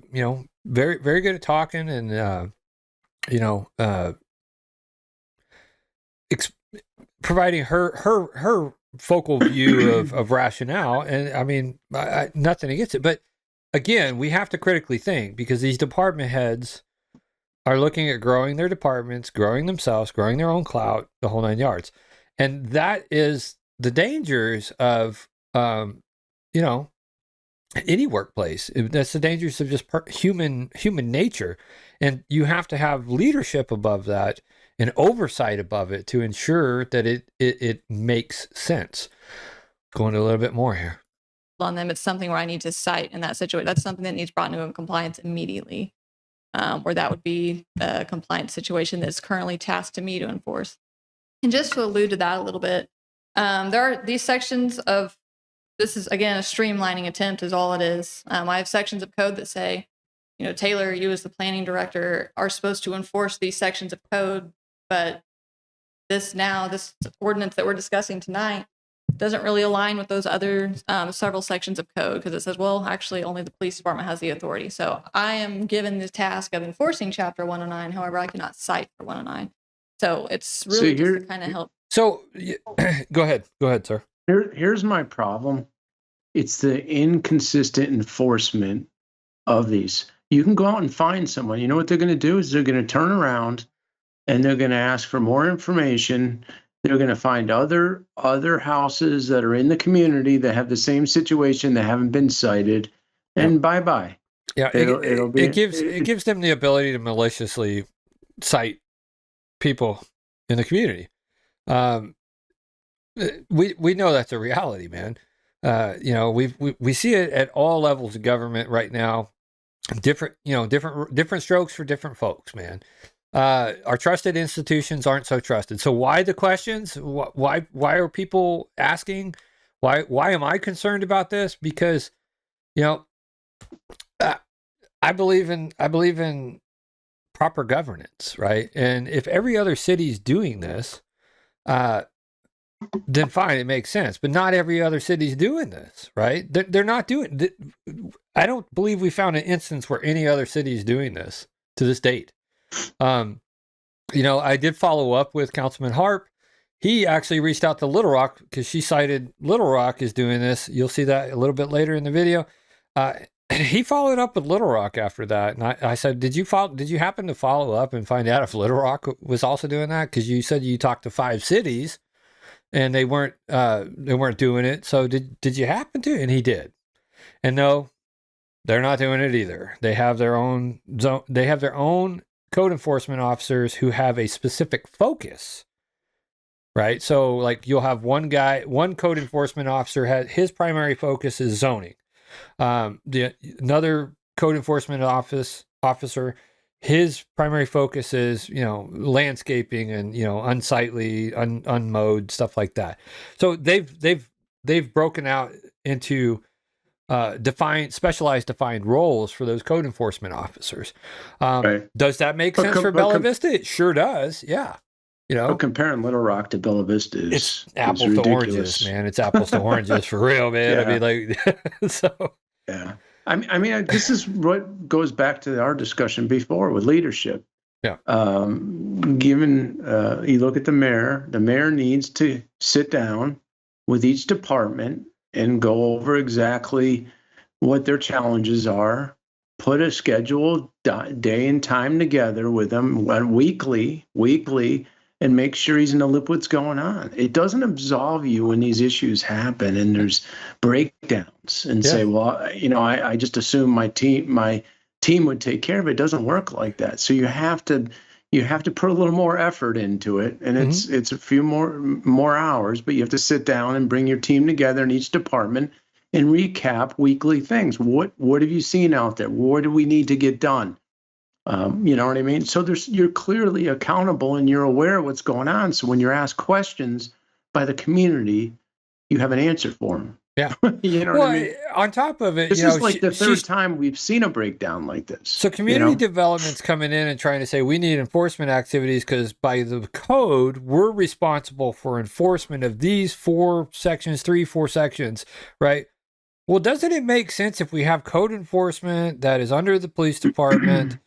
Speaker 1: Very, very good at talking and. Providing her focal view of rationale, and I mean, nothing against it, but again, we have to critically think, because these department heads are looking at growing their departments, growing themselves, growing their own clout, the whole 9 yards, and that is the dangers of any workplace. That's the dangers of just human nature. And you have to have leadership above that and oversight above it to ensure that it makes sense. Going a little bit more here.
Speaker 8: On them, it's something where I need to cite in that situation. That's something that needs brought into compliance immediately, or that would be a compliance situation that's currently tasked to me to enforce. And just to allude to that a little bit, there are these sections of, this is again a streamlining attempt is all it is. I have sections of code that say, Taylor, you as the planning director are supposed to enforce these sections of code, but this ordinance that we're discussing tonight doesn't really align with those other several sections of code, because it says, well, actually only the police department has the authority. So I am given the task of enforcing chapter 109. However, I cannot cite for 109. So it's really just to kind of help.
Speaker 1: So go ahead, sir.
Speaker 2: Here's my problem. It's the inconsistent enforcement of these. You can go out and find someone. You know what they're going to do is they're going to turn around and they're going to ask for more information. They're going to find other houses that are in the community that have the same situation that haven't been cited, and bye-bye.
Speaker 1: Yeah, it gives them the ability to maliciously cite people in the community. We know that's a reality, man. We see it at all levels of government right now. Different strokes for different folks, man. Our trusted institutions aren't so trusted. So why the questions? Why are people asking? Why am I concerned about this? Because, you know, I believe in proper governance, right? And if every other city's doing this, then fine, it makes sense. But not every other city's doing this, right? They're not doing. I don't believe we found an instance where any other city is doing this to this date. You know, I did follow up with Councilman Harp. He actually reached out to Little Rock because she cited Little Rock is doing this. You'll see that a little bit later in the video. He followed up with Little Rock after that, and I said, "Did you happen to follow up and find out if Little Rock was also doing that? Because you said you talked to 5 cities, and they weren't doing it. So did you happen to?" And he did. And no, they're not doing it either. They have their own zone. They have their own code enforcement officers who have a specific focus. Right. So like you'll have one code enforcement officer his primary focus is zoning. Another code enforcement officer, his primary focus is, you know, landscaping and, you know, unsightly, unmowed stuff like that. So they've broken out into specialized defined roles for those code enforcement officers.
Speaker 2: Right.
Speaker 1: Does that make sense for Bella Vista? It sure does. Yeah. You know,
Speaker 2: comparing Little Rock to Bella Vista is
Speaker 1: apples to oranges, man. It's apples to oranges for real, man.
Speaker 2: Yeah.
Speaker 1: I mean, like, so.
Speaker 2: Yeah. I mean, this is what goes back to our discussion before with leadership.
Speaker 1: Yeah.
Speaker 2: Given you look at the mayor needs to sit down with each department and go over exactly what their challenges are, put a scheduled day and time together with them weekly, and make sure he's in the loop what's going on. It doesn't absolve you when these issues happen and there's breakdowns and say, well, you know, I just assume my team would take care of it. It doesn't work like that. So you have to put a little more effort into it, and it's a few more hours, but you have to sit down and bring your team together in each department and recap weekly things. What have you seen out there? What do we need to get done? You know what I mean? So you're clearly accountable and you're aware of what's going on. So when you're asked questions by the community, you have an answer for them.
Speaker 1: Yeah.
Speaker 2: You know what I mean?
Speaker 1: On top of it,
Speaker 2: this is like the third time we've seen a breakdown like this.
Speaker 1: So community development's coming in and trying to say we need enforcement activities because by the code, we're responsible for enforcement of these 4 sections, 4 sections, right? Well, doesn't it make sense if we have code enforcement that is under the police department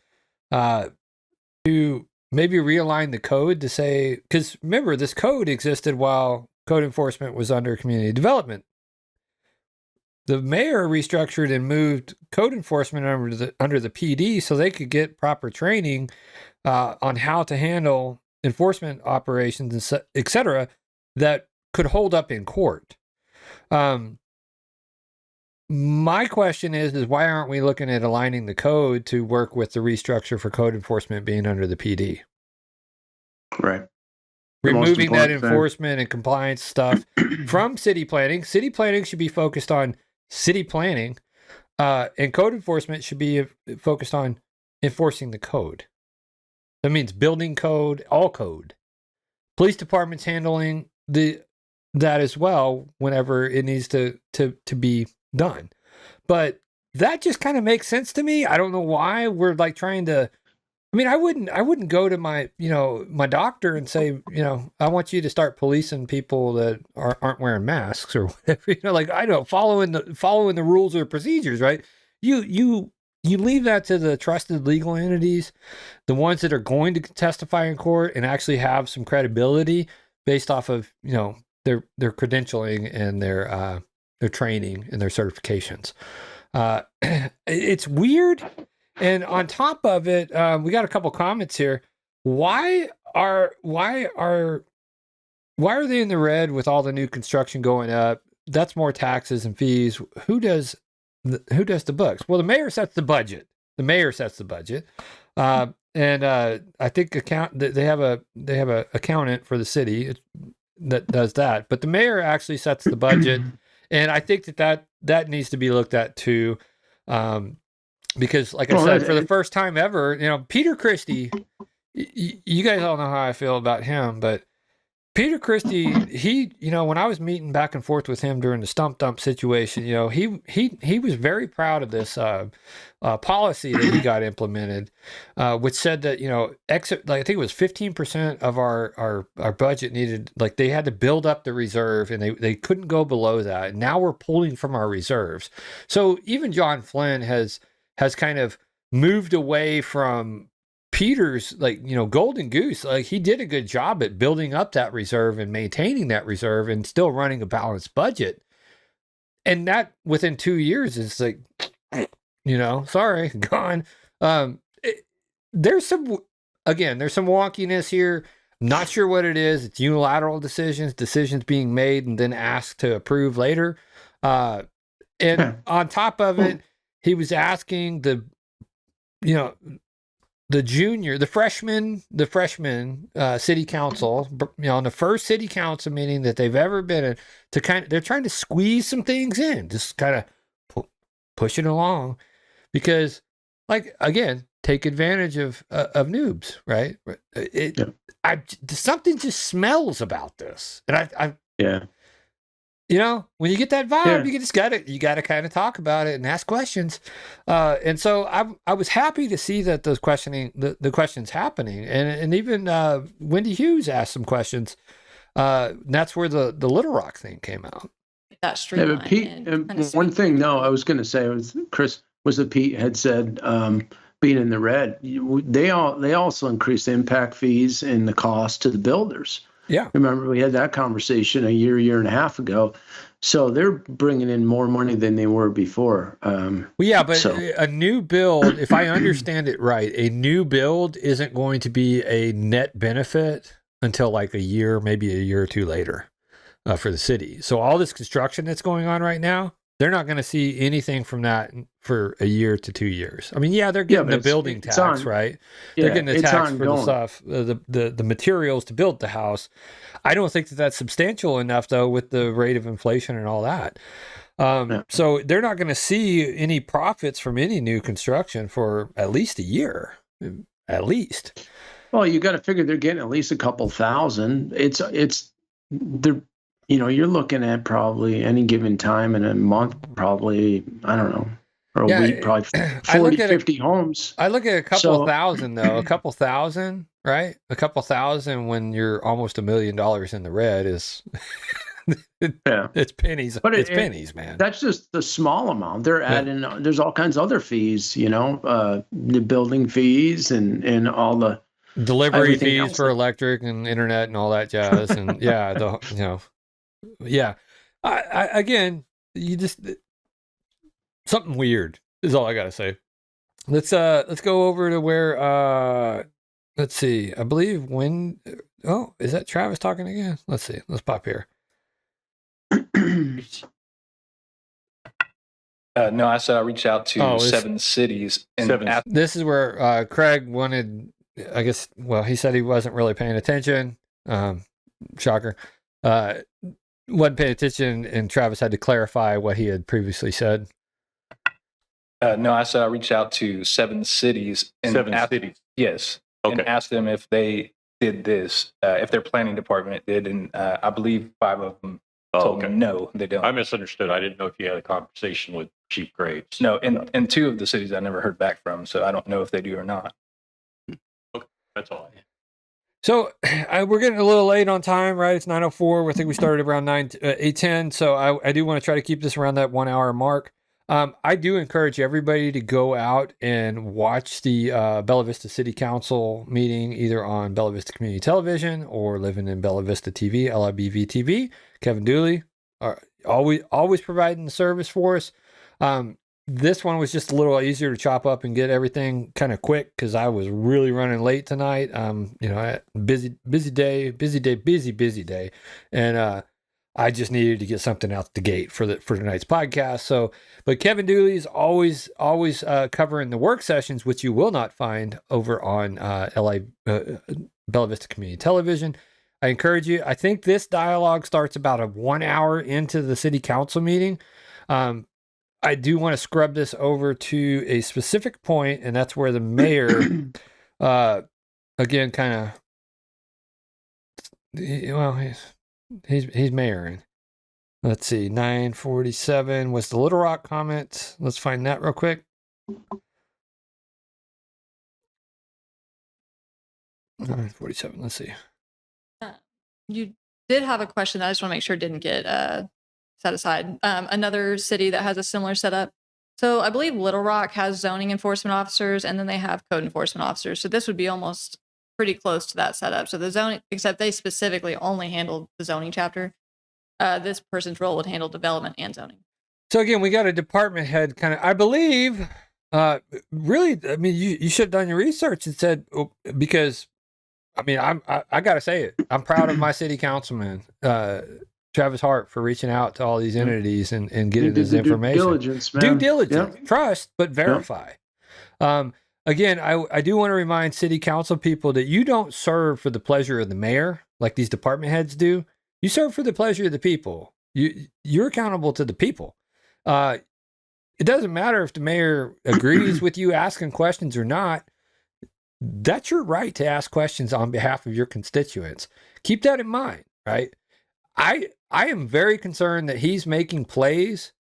Speaker 1: to maybe realign the code to say, because remember, this code existed while code enforcement was under community development. The mayor restructured and moved code enforcement under the PD so they could get proper training on how to handle enforcement operations, et cetera, that could hold up in court. My question is why aren't we looking at aligning the code to work with the restructure for code enforcement being under the PD?
Speaker 2: Right.
Speaker 1: Removing that enforcement and compliance stuff from city planning. City planning should be focused on city planning, and code enforcement should be focused on enforcing the code. That means building code, all code. Police department's handling that as well whenever it needs to be done. But that just kind of makes sense to me. I don't know why we're like trying to. I mean, I wouldn't go to my doctor and say, I want you to start policing people that aren't wearing masks or whatever. Like I know following the rules or procedures, right? You leave that to the trusted legal entities, the ones that are going to testify in court and actually have some credibility based off of their credentialing and their training and their certifications. It's weird. And on top of it, we got a couple comments here. Why are they in the red with all the new construction going up? That's more taxes and fees. Who does the books? Well, the mayor sets the budget. And I think they have a accountant for the city that does that. But the mayor actually sets the budget, and I think that needs to be looked at too. Because like I said, for the first time ever, Peter Christie you guys all know how I feel about him, but Peter Christie, when I was meeting back and forth with him during the stump dump situation, he was very proud of this policy that he got implemented, which said that I think it was 15% of our budget needed, like they had to build up the reserve, and they couldn't go below that. And now we're pulling from our reserves. So even John Flynn has kind of moved away from Peter's golden goose. Like, he did a good job at building up that reserve and maintaining that reserve and still running a balanced budget. And that within 2 years is like, sorry, gone. There's some wonkiness here. Not sure what it is. It's unilateral decisions being made and then asked to approve later. And on top of it, he was asking the freshman city council, on the first city council meeting that they've ever been in, they're trying to squeeze some things in, just kind of push it along, because, like, again, take advantage of noobs, right? Something just smells about this, and when you get that vibe, you gotta kind of talk about it and ask questions. And so I was happy to see that the questions happening, and even Wendy Hughes asked some questions. That's where the Little Rock thing came out.
Speaker 8: That streamline.
Speaker 2: But Pete, one thing, I was going to say was Pete had said, being in the red, they also increased the impact fees and the cost to the builders.
Speaker 1: Yeah.
Speaker 2: Remember, we had that conversation a year and a half ago. So they're bringing in more money than they were before.
Speaker 1: A new build, if I understand it right, a new build isn't going to be a net benefit until like maybe a year or two later for the city. So all this construction that's going on right now, they're not going to see anything from that for a year to 2 years. I mean, they're getting the building tax, right? They're getting the tax for the stuff, the materials to build the house. I don't think that's substantial enough, though, with the rate of inflation and all that. So they're not going to see any profits from any new construction for at least a year, at least.
Speaker 2: Well, you got to figure they're getting at least a couple thousand. You're looking at probably any given time in a month, probably, I don't know, or a week, probably 40, 50 homes.
Speaker 1: I look at a couple thousand, though, a couple thousand, right? A couple thousand when you're almost $1 million in the red is, it's pennies. But it's pennies, man.
Speaker 2: That's just the small amount. They're adding, there's all kinds of other fees, the building fees and all the
Speaker 1: delivery fees for electric and internet and all that jazz. And again, you just, something weird is all I gotta say. Let's go over to where let's see. I believe is that Travis talking again? Let's see. Let's pop here.
Speaker 7: No, I said I reached out to 7 cities.
Speaker 1: This is where Craig wanted. I guess. Well, he said he wasn't really paying attention. Shocker. Wasn't paying attention, and Travis had to clarify what he had previously said.
Speaker 7: No, I said I reached out to 7 cities. And
Speaker 10: 7 cities?
Speaker 7: Yes.
Speaker 10: Okay.
Speaker 7: And asked them if they did this, if their planning department did, and I believe 5 of them told me no, they don't.
Speaker 10: I misunderstood. I didn't know if you had a conversation with Chief Graves.
Speaker 7: No, and 2 of the cities I never heard back from, so I don't know if they do or not.
Speaker 10: Okay, that's all I had.
Speaker 1: So we're getting a little late on time, right? It's 9:04. I think we started around 8:10. So I do want to try to keep this around that 1 hour mark. I do encourage everybody to go out and watch the Bella Vista City Council meeting, either on Bella Vista Community Television or Living in Bella Vista TV, LIBV TV. Kevin Dooley, always providing the service for us. This one was just a little easier to chop up and get everything kind of quick because I was really running late tonight. Busy day, and I just needed to get something out the gate for tonight's podcast. So, but Kevin Dooley is always covering the work sessions, which you will not find over on Bella Vista Community Television. I encourage you. I think this dialogue starts about 1 hour into the city council meeting. I do want to scrub this over to a specific point, and that's where the mayor again, kind of, well, he's mayor. And let's see, 947 was the Little Rock comment. Let's find that real quick. 947. Let's see.
Speaker 8: You did have a question that I just want to make sure didn't get set aside. Another city that has a similar setup. So I believe Little Rock has zoning enforcement officers, and then they have code enforcement officers. So this would be almost pretty close to that setup. So the zoning, except they specifically only handle the zoning chapter. This person's role would handle development and zoning.
Speaker 1: So again, we got a department head kind of, I believe, really, I mean, you should have done your research and said, because, I mean, I got to say it. I'm proud of my city councilman, Travis Hart, for reaching out to all these entities and getting this information.
Speaker 2: Due diligence, man.
Speaker 1: Due diligence,
Speaker 2: Yeah.
Speaker 1: trust, but verify. Again, I do want to remind city council people that you don't serve for the pleasure of the mayor like these department heads do. You serve for the pleasure of the people. You're accountable to the people. It doesn't matter if the mayor agrees with you asking questions or not. That's your right to ask questions on behalf of your constituents. Keep that in mind, right? I am very concerned that he's making plays.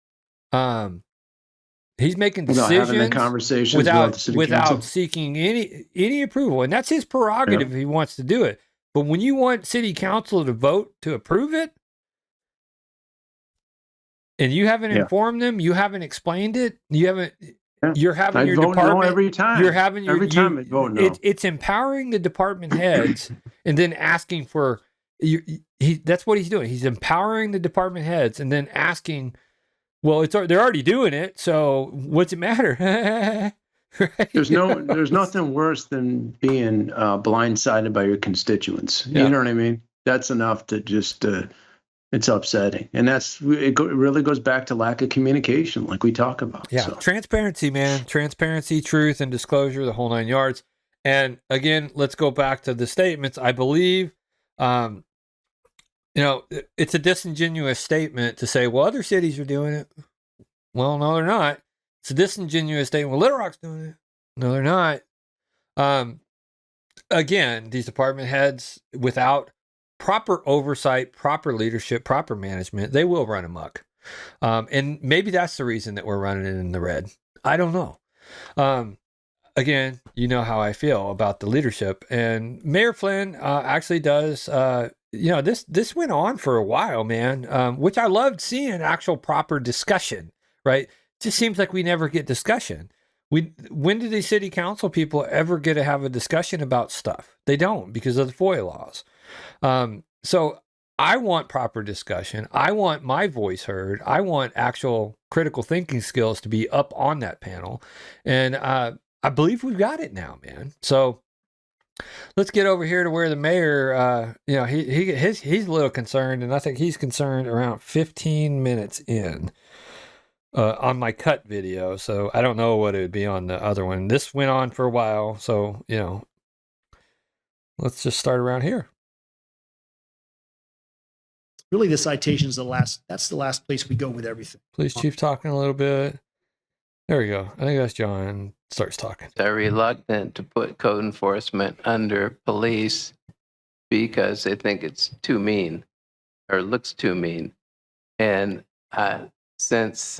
Speaker 1: He's making decisions
Speaker 2: having a conversation
Speaker 1: without seeking any approval, and that's his prerogative if he wants to do it. But when you want city council to vote to approve it, and you haven't informed them, you haven't explained it, you haven't. You're having your department
Speaker 2: no every time.
Speaker 1: You're having your
Speaker 2: every time I vote no.
Speaker 1: It's empowering the department heads and then asking for. That's what he's doing. He's empowering the department heads and then asking. Well, they're already doing it, so what's it matter? Right?
Speaker 2: There's nothing worse than being blindsided by your constituents.
Speaker 1: Yeah.
Speaker 2: You know what I mean? That's enough to just it's upsetting, and it really goes back to lack of communication, like we talk about.
Speaker 1: Yeah,
Speaker 2: so.
Speaker 1: Transparency, man, transparency, truth, and disclosure, the whole 9 yards. And again, let's go back to the statements. I believe, it's a disingenuous statement to say, well, other cities are doing it. Well, no, they're not. It's a disingenuous statement. Well, Little Rock's doing it. No, they're not. Again, these department heads, without proper oversight, proper leadership, proper management, they will run amok. And maybe that's the reason that we're running it in the red. I don't know. Again, you know how I feel about the leadership. And Mayor Flynn actually does, this went on for a while, man, which I loved seeing actual proper discussion, right? Just seems like we never get discussion. When do these city council people ever get to have a discussion about stuff? They don't, because of the FOIA laws. So I want proper discussion. I want my voice heard. I want actual critical thinking skills to be up on that panel. And I believe we've got it now, man. So let's get over here to where the mayor, he's a little concerned, and I think he's concerned around 15 minutes in. On my cut video, so I don't know what it would be on the other one. This went on for a while, so let's just start around here.
Speaker 11: Really, the citation is that's the last place we go with everything.
Speaker 1: Police chief talking a little bit. There we go. I think that's John starts talking.
Speaker 9: They're reluctant to put code enforcement under police because they think it's too mean or looks too mean. And since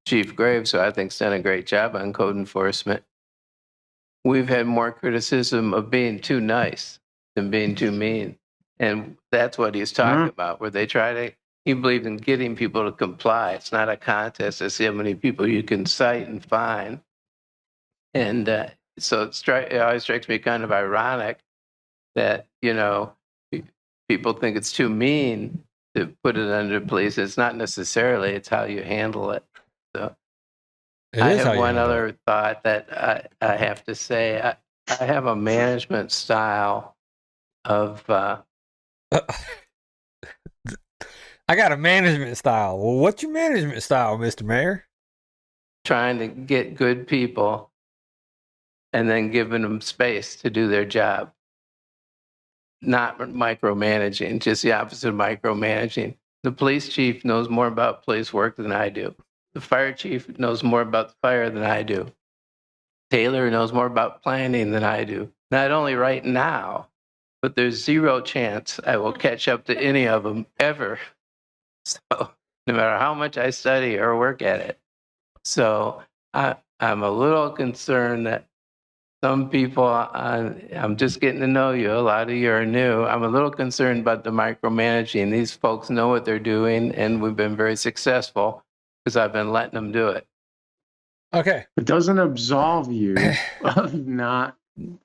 Speaker 9: Chief Graves, who I think's done a great job on code enforcement, we've had more criticism of being too nice than being too mean. And that's what he's talking about, where he believes in getting people to comply. It's not a contest to see how many people you can cite and fine. And so it always strikes me kind of ironic that, people think it's too mean to put it under police. It's not necessarily, it's how you handle it. So I have one other thought that I have to say. I have a management style of...
Speaker 1: I got a management style. Well, what's your management style, Mr. Mayor?
Speaker 9: Trying to get good people and then giving them space to do their job. Not micromanaging, just the opposite of micromanaging. The police chief knows more about police work than I do. The fire chief knows more about the fire than I do. Taylor knows more about planning than I do. not only right now, but there's zero chance I will catch up to any of them ever. So no matter how much I study or work at it. So I'm a little concerned that some people, I'm just getting to know you. A lot of you are new. I'm a little concerned about the micromanaging. These folks know what they're doing, and we've been very successful because I've been letting them do it.
Speaker 1: Okay.
Speaker 2: It doesn't absolve you of not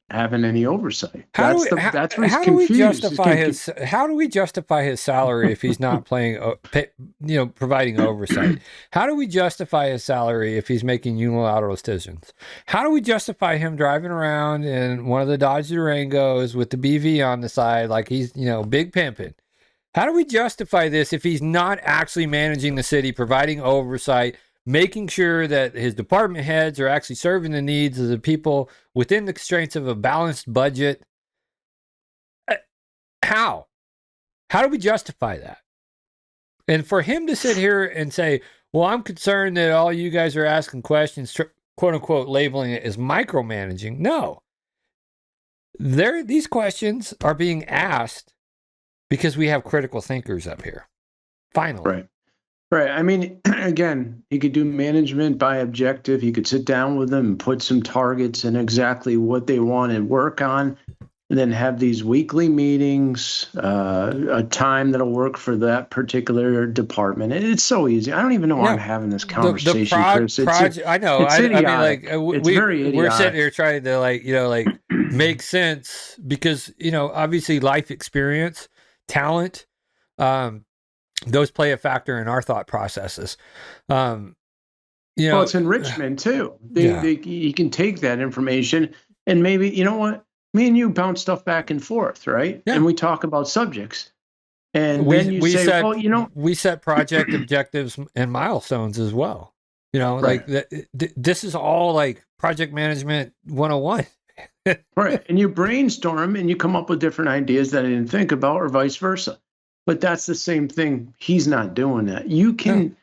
Speaker 2: having any oversight. That's where he's
Speaker 1: how do we
Speaker 2: confused.
Speaker 1: justify how do we justify his salary if he's not providing oversight? How do we justify his salary if he's making unilateral decisions? How do we justify him driving around in one of the Dodge Durangos with the BV on the side like he's, big pimping? How do we justify this if he's not actually managing the city, providing oversight, making sure that his department heads are actually serving the needs of the people within the constraints of a balanced budget? How? How do we justify that? And for him to sit here and say, well, I'm concerned that all you guys are asking questions, quote unquote, labeling it as micromanaging. No. These questions are being asked because we have critical thinkers up here. Finally.
Speaker 2: Right. Right. I mean, again, he could do management by objective. He could sit down with them and put some targets and exactly what they want and work on, and then have these weekly meetings, a time that'll work for that particular department. It's so easy. I don't even know why I'm having this conversation, Chris.
Speaker 1: I know.
Speaker 2: It's idiotic. It's very idiotic.
Speaker 1: We're sitting here trying to make sense because, obviously life experience, talent, those play a factor in our thought processes. Well,
Speaker 2: it's enrichment too. You can take that information and maybe, you know what? Me and you bounce stuff back and forth, right? Yeah. And we talk about subjects. And then you say,
Speaker 1: we set project objectives and milestones as well. This is all like project management 101.
Speaker 2: Right. And you brainstorm and you come up with different ideas that I didn't think about or vice versa. But that's the same thing. He's not doing that. You can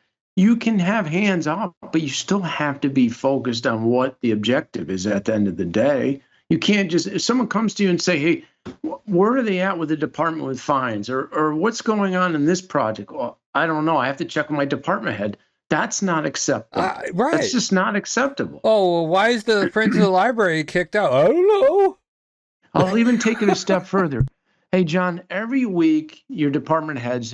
Speaker 2: have hands off, but you still have to be focused on what the objective is at the end of the day. You can't just, if someone comes to you and say, hey, where are they at with the department with fines or what's going on in this project? Well, I don't know. I have to check with my department head. That's not acceptable.
Speaker 1: Right.
Speaker 2: That's just not acceptable.
Speaker 1: Oh, well, why is the Friends of the Library kicked out? I don't know.
Speaker 2: I'll even take it a step further. Hey, John, every week your department heads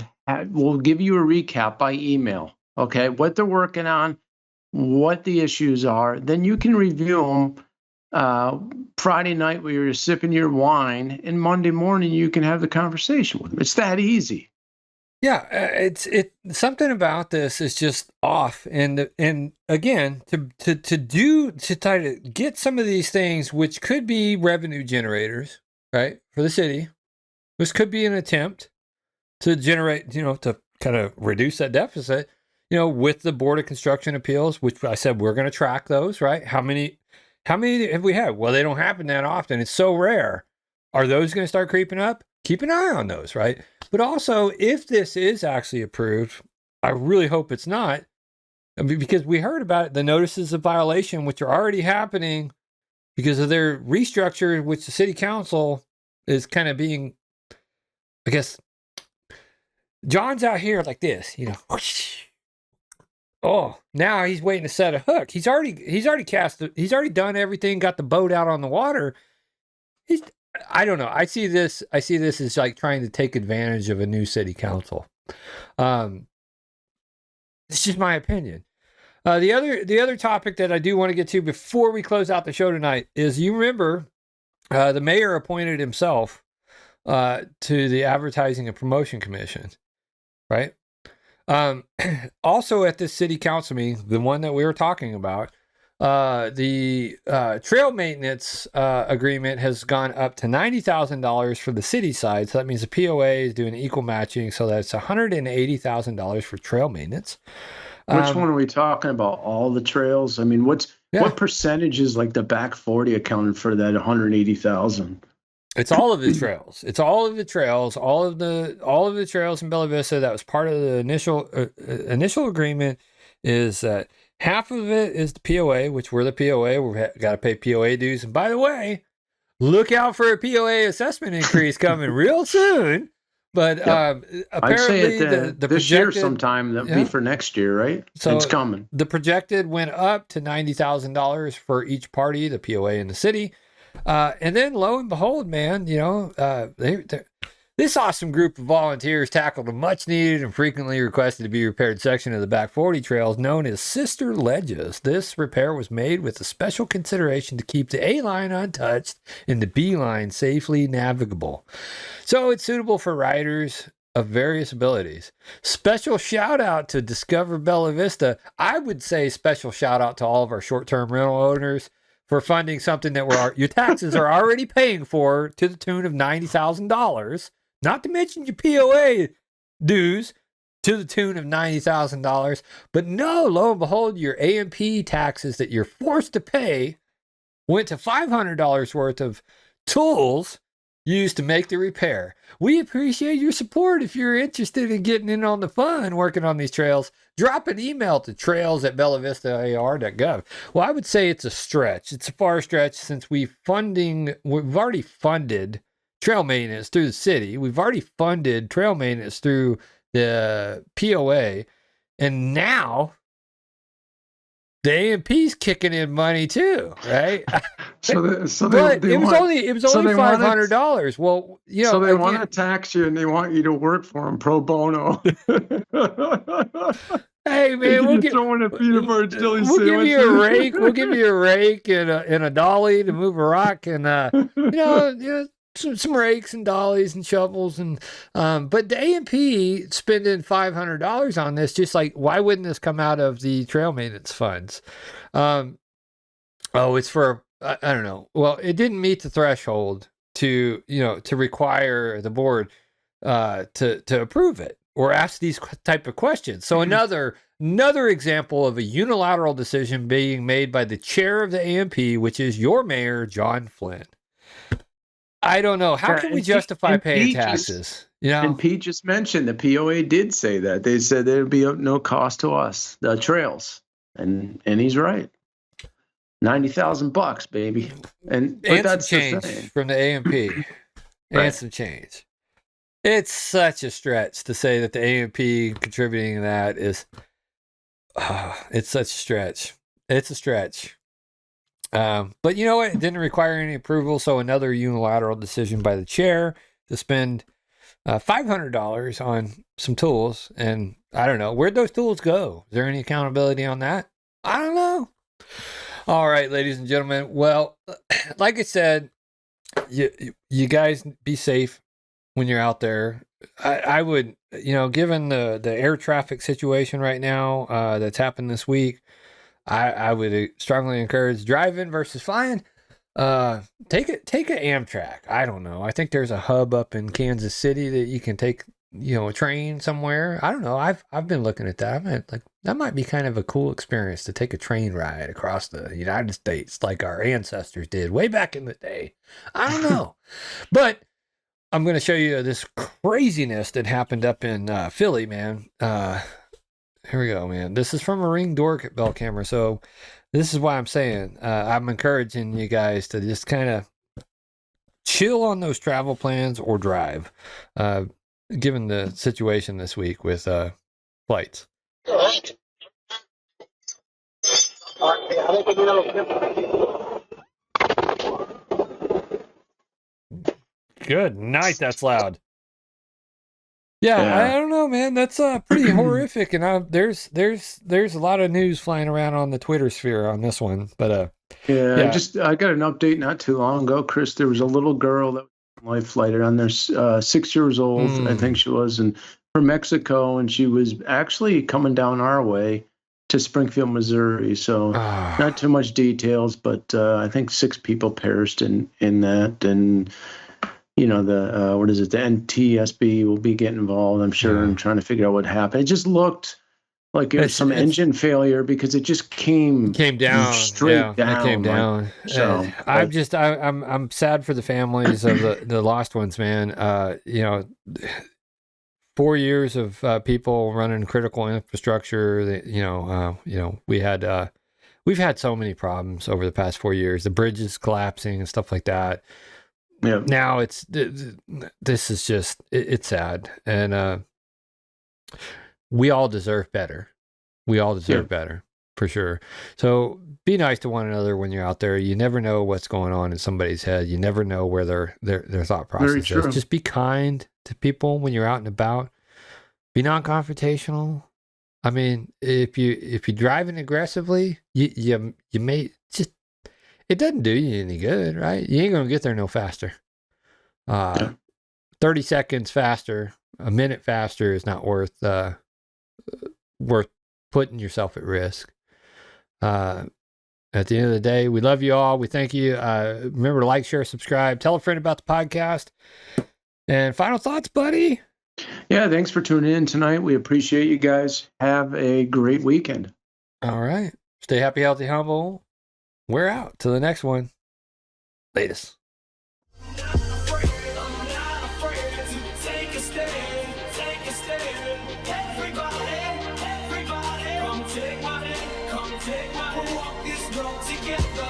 Speaker 2: will give you a recap by email, okay, what they're working on, what the issues are. Then you can review them Friday night where you're sipping your wine, and Monday morning you can have the conversation with them. It's that easy.
Speaker 1: Yeah, it's something about this is just off, and again to try to get some of these things which could be revenue generators, right, for the city. This could be an attempt to generate, to kind of reduce that deficit, with the Board of Construction Appeals, which I said we're going to track those, right? How many have we had? Well, they don't happen that often. It's so rare. Are those going to start creeping up? Keep an eye on those, right? But also, if this is actually approved, I really hope it's not, because we heard about it, the notices of violation, which are already happening because of their restructure, which the city council is kind of being, I guess, John's out here like this, Oh, now he's waiting to set a hook. He's already done everything, got the boat out on the water. I don't know. I see this as like trying to take advantage of a new city council. It's just my opinion. The other topic that I do want to get to before we close out the show tonight is, you remember, the mayor appointed himself to the Advertising and Promotion Commission, right? Also at this city council meeting, the one that we were talking about, the trail maintenance agreement has gone up to $90,000 for the city side. So that means the POA is doing equal matching. So that's $180,000 for trail maintenance.
Speaker 2: Which one are we talking about? All the trails? I mean, what percentage is like the back 40 accounted for that 180,000?
Speaker 1: It's all of the trails. It's all of the trails. All of the trails in Bella Vista. That was part of the initial agreement. Is that half of it is the POA, which we're the POA. We've got to pay POA dues. And by the way, look out for a POA assessment increase coming real soon. But
Speaker 2: I'd say
Speaker 1: apparently
Speaker 2: it
Speaker 1: the
Speaker 2: this year
Speaker 1: projected
Speaker 2: sometime. That'll be for next year, right?
Speaker 1: So
Speaker 2: it's coming.
Speaker 1: The projected went up to $90,000 for each party, the POA and the city. And then lo and behold, man, this awesome group of volunteers tackled a much needed and frequently requested to be repaired section of the back 40 trails known as Sister Ledges. This repair was made with a special consideration to keep the A line untouched and the B line safely navigable. So it's suitable for riders of various abilities. Special shout out to Discover Bella Vista. I would say special shout out to all of our short-term rental owners for funding something that your taxes are already paying for to the tune of $90,000. Not to mention your POA dues to the tune of $90,000. But no, lo and behold, your A&P taxes that you're forced to pay went to $500 worth of tools used to make the repair. We appreciate your support. If you're interested in getting in on the fun working on these trails, drop an email to trails@bellavistaar.gov. Well, I would say it's a stretch. It's a far stretch since we've already funded trail maintenance through the city. We've already funded trail maintenance through the POA. And now the A&P's kicking in money too, right?
Speaker 12: It was only
Speaker 1: $500. Well,
Speaker 12: so they want to tax you and they want you to work for them pro bono.
Speaker 1: Hey man, we'll give you a rake. We'll give you a rake and a dolly to move a rock, and some rakes and dollies and shovels, and but the A&P spending $500 on this, just like, why wouldn't this come out of the trail maintenance funds? It's for I don't know. Well, it didn't meet the threshold to require the board to approve it or ask these type of questions. So another example of a unilateral decision being made by the chair of the A&P, which is your mayor, John Flynn. I don't know. How can we justify paying taxes?
Speaker 2: And Pete just mentioned the POA did say that. They said there'd be no cost to us, the trails. And he's right. $90,000, baby. But that's
Speaker 1: some change from the A&P.
Speaker 2: Right.
Speaker 1: And some change. It's such a stretch to say that the A&P contributing to that is it's such a stretch. It's a stretch. But you know what? It didn't require any approval, so another unilateral decision by the chair to spend $500 on some tools. And I don't know, where'd those tools go? Is there any accountability on that? I don't know. All right, ladies and gentlemen. Well, like I said, you guys be safe when you're out there. I would, given the air traffic situation right now that's happened this week, I would strongly encourage driving versus flying. Take an Amtrak. I don't know. I think there's a hub up in Kansas City that you can take, a train somewhere. I don't know. I've been looking at that. That might be kind of a cool experience to take a train ride across the United States like our ancestors did way back in the day. I don't know. But I'm going to show you this craziness that happened up in Philly, man. Here we go, man. This is from a Ring doorbell camera. So this is why I'm saying I'm encouraging you guys to just kind of chill on those travel plans or drive, given the situation this week with flights. Good night. That's loud. Yeah, I don't know, man. That's pretty horrific, and there's a lot of news flying around on the Twitter sphere on this one. But
Speaker 2: I got an update not too long ago, Chris. There was a little girl that was life flighted on there, 6 years old, I think she was, and from Mexico, and she was actually coming down our way to Springfield, Missouri. So not too much details, but I think 6 people perished in that, and the NTSB will be getting involved, I'm sure, and trying to figure out what happened. It just looked like it was some engine failure because it just came down straight down.
Speaker 1: It came down.
Speaker 2: So
Speaker 1: I'm sad for the families of the lost ones, man. 4 years of people running critical infrastructure. We had we've had so many problems over the past 4 years, the bridges collapsing and stuff like that.
Speaker 2: Yeah.
Speaker 1: Now this is just, it's sad. And we all deserve better. We all deserve better, for sure. So be nice to one another when you're out there. You never know what's going on in somebody's head. You never know where their thought process is. Just be kind to people when you're out and about. Be non-confrontational. I mean, if you're driving aggressively, you may just, it doesn't do you any good, right? You ain't gonna get there no faster. 30 seconds faster, a minute faster is not worth putting yourself at risk. At the end of the day, we love you all. We thank you. Remember to like, share, subscribe. Tell a friend about the podcast. And final thoughts, buddy?
Speaker 2: Yeah, thanks for tuning in tonight. We appreciate you guys. Have a great weekend.
Speaker 1: All right. Stay happy, healthy, humble. We're out. Till the next one. Latest.
Speaker 13: Take my hand, come take my hand, walk this road together.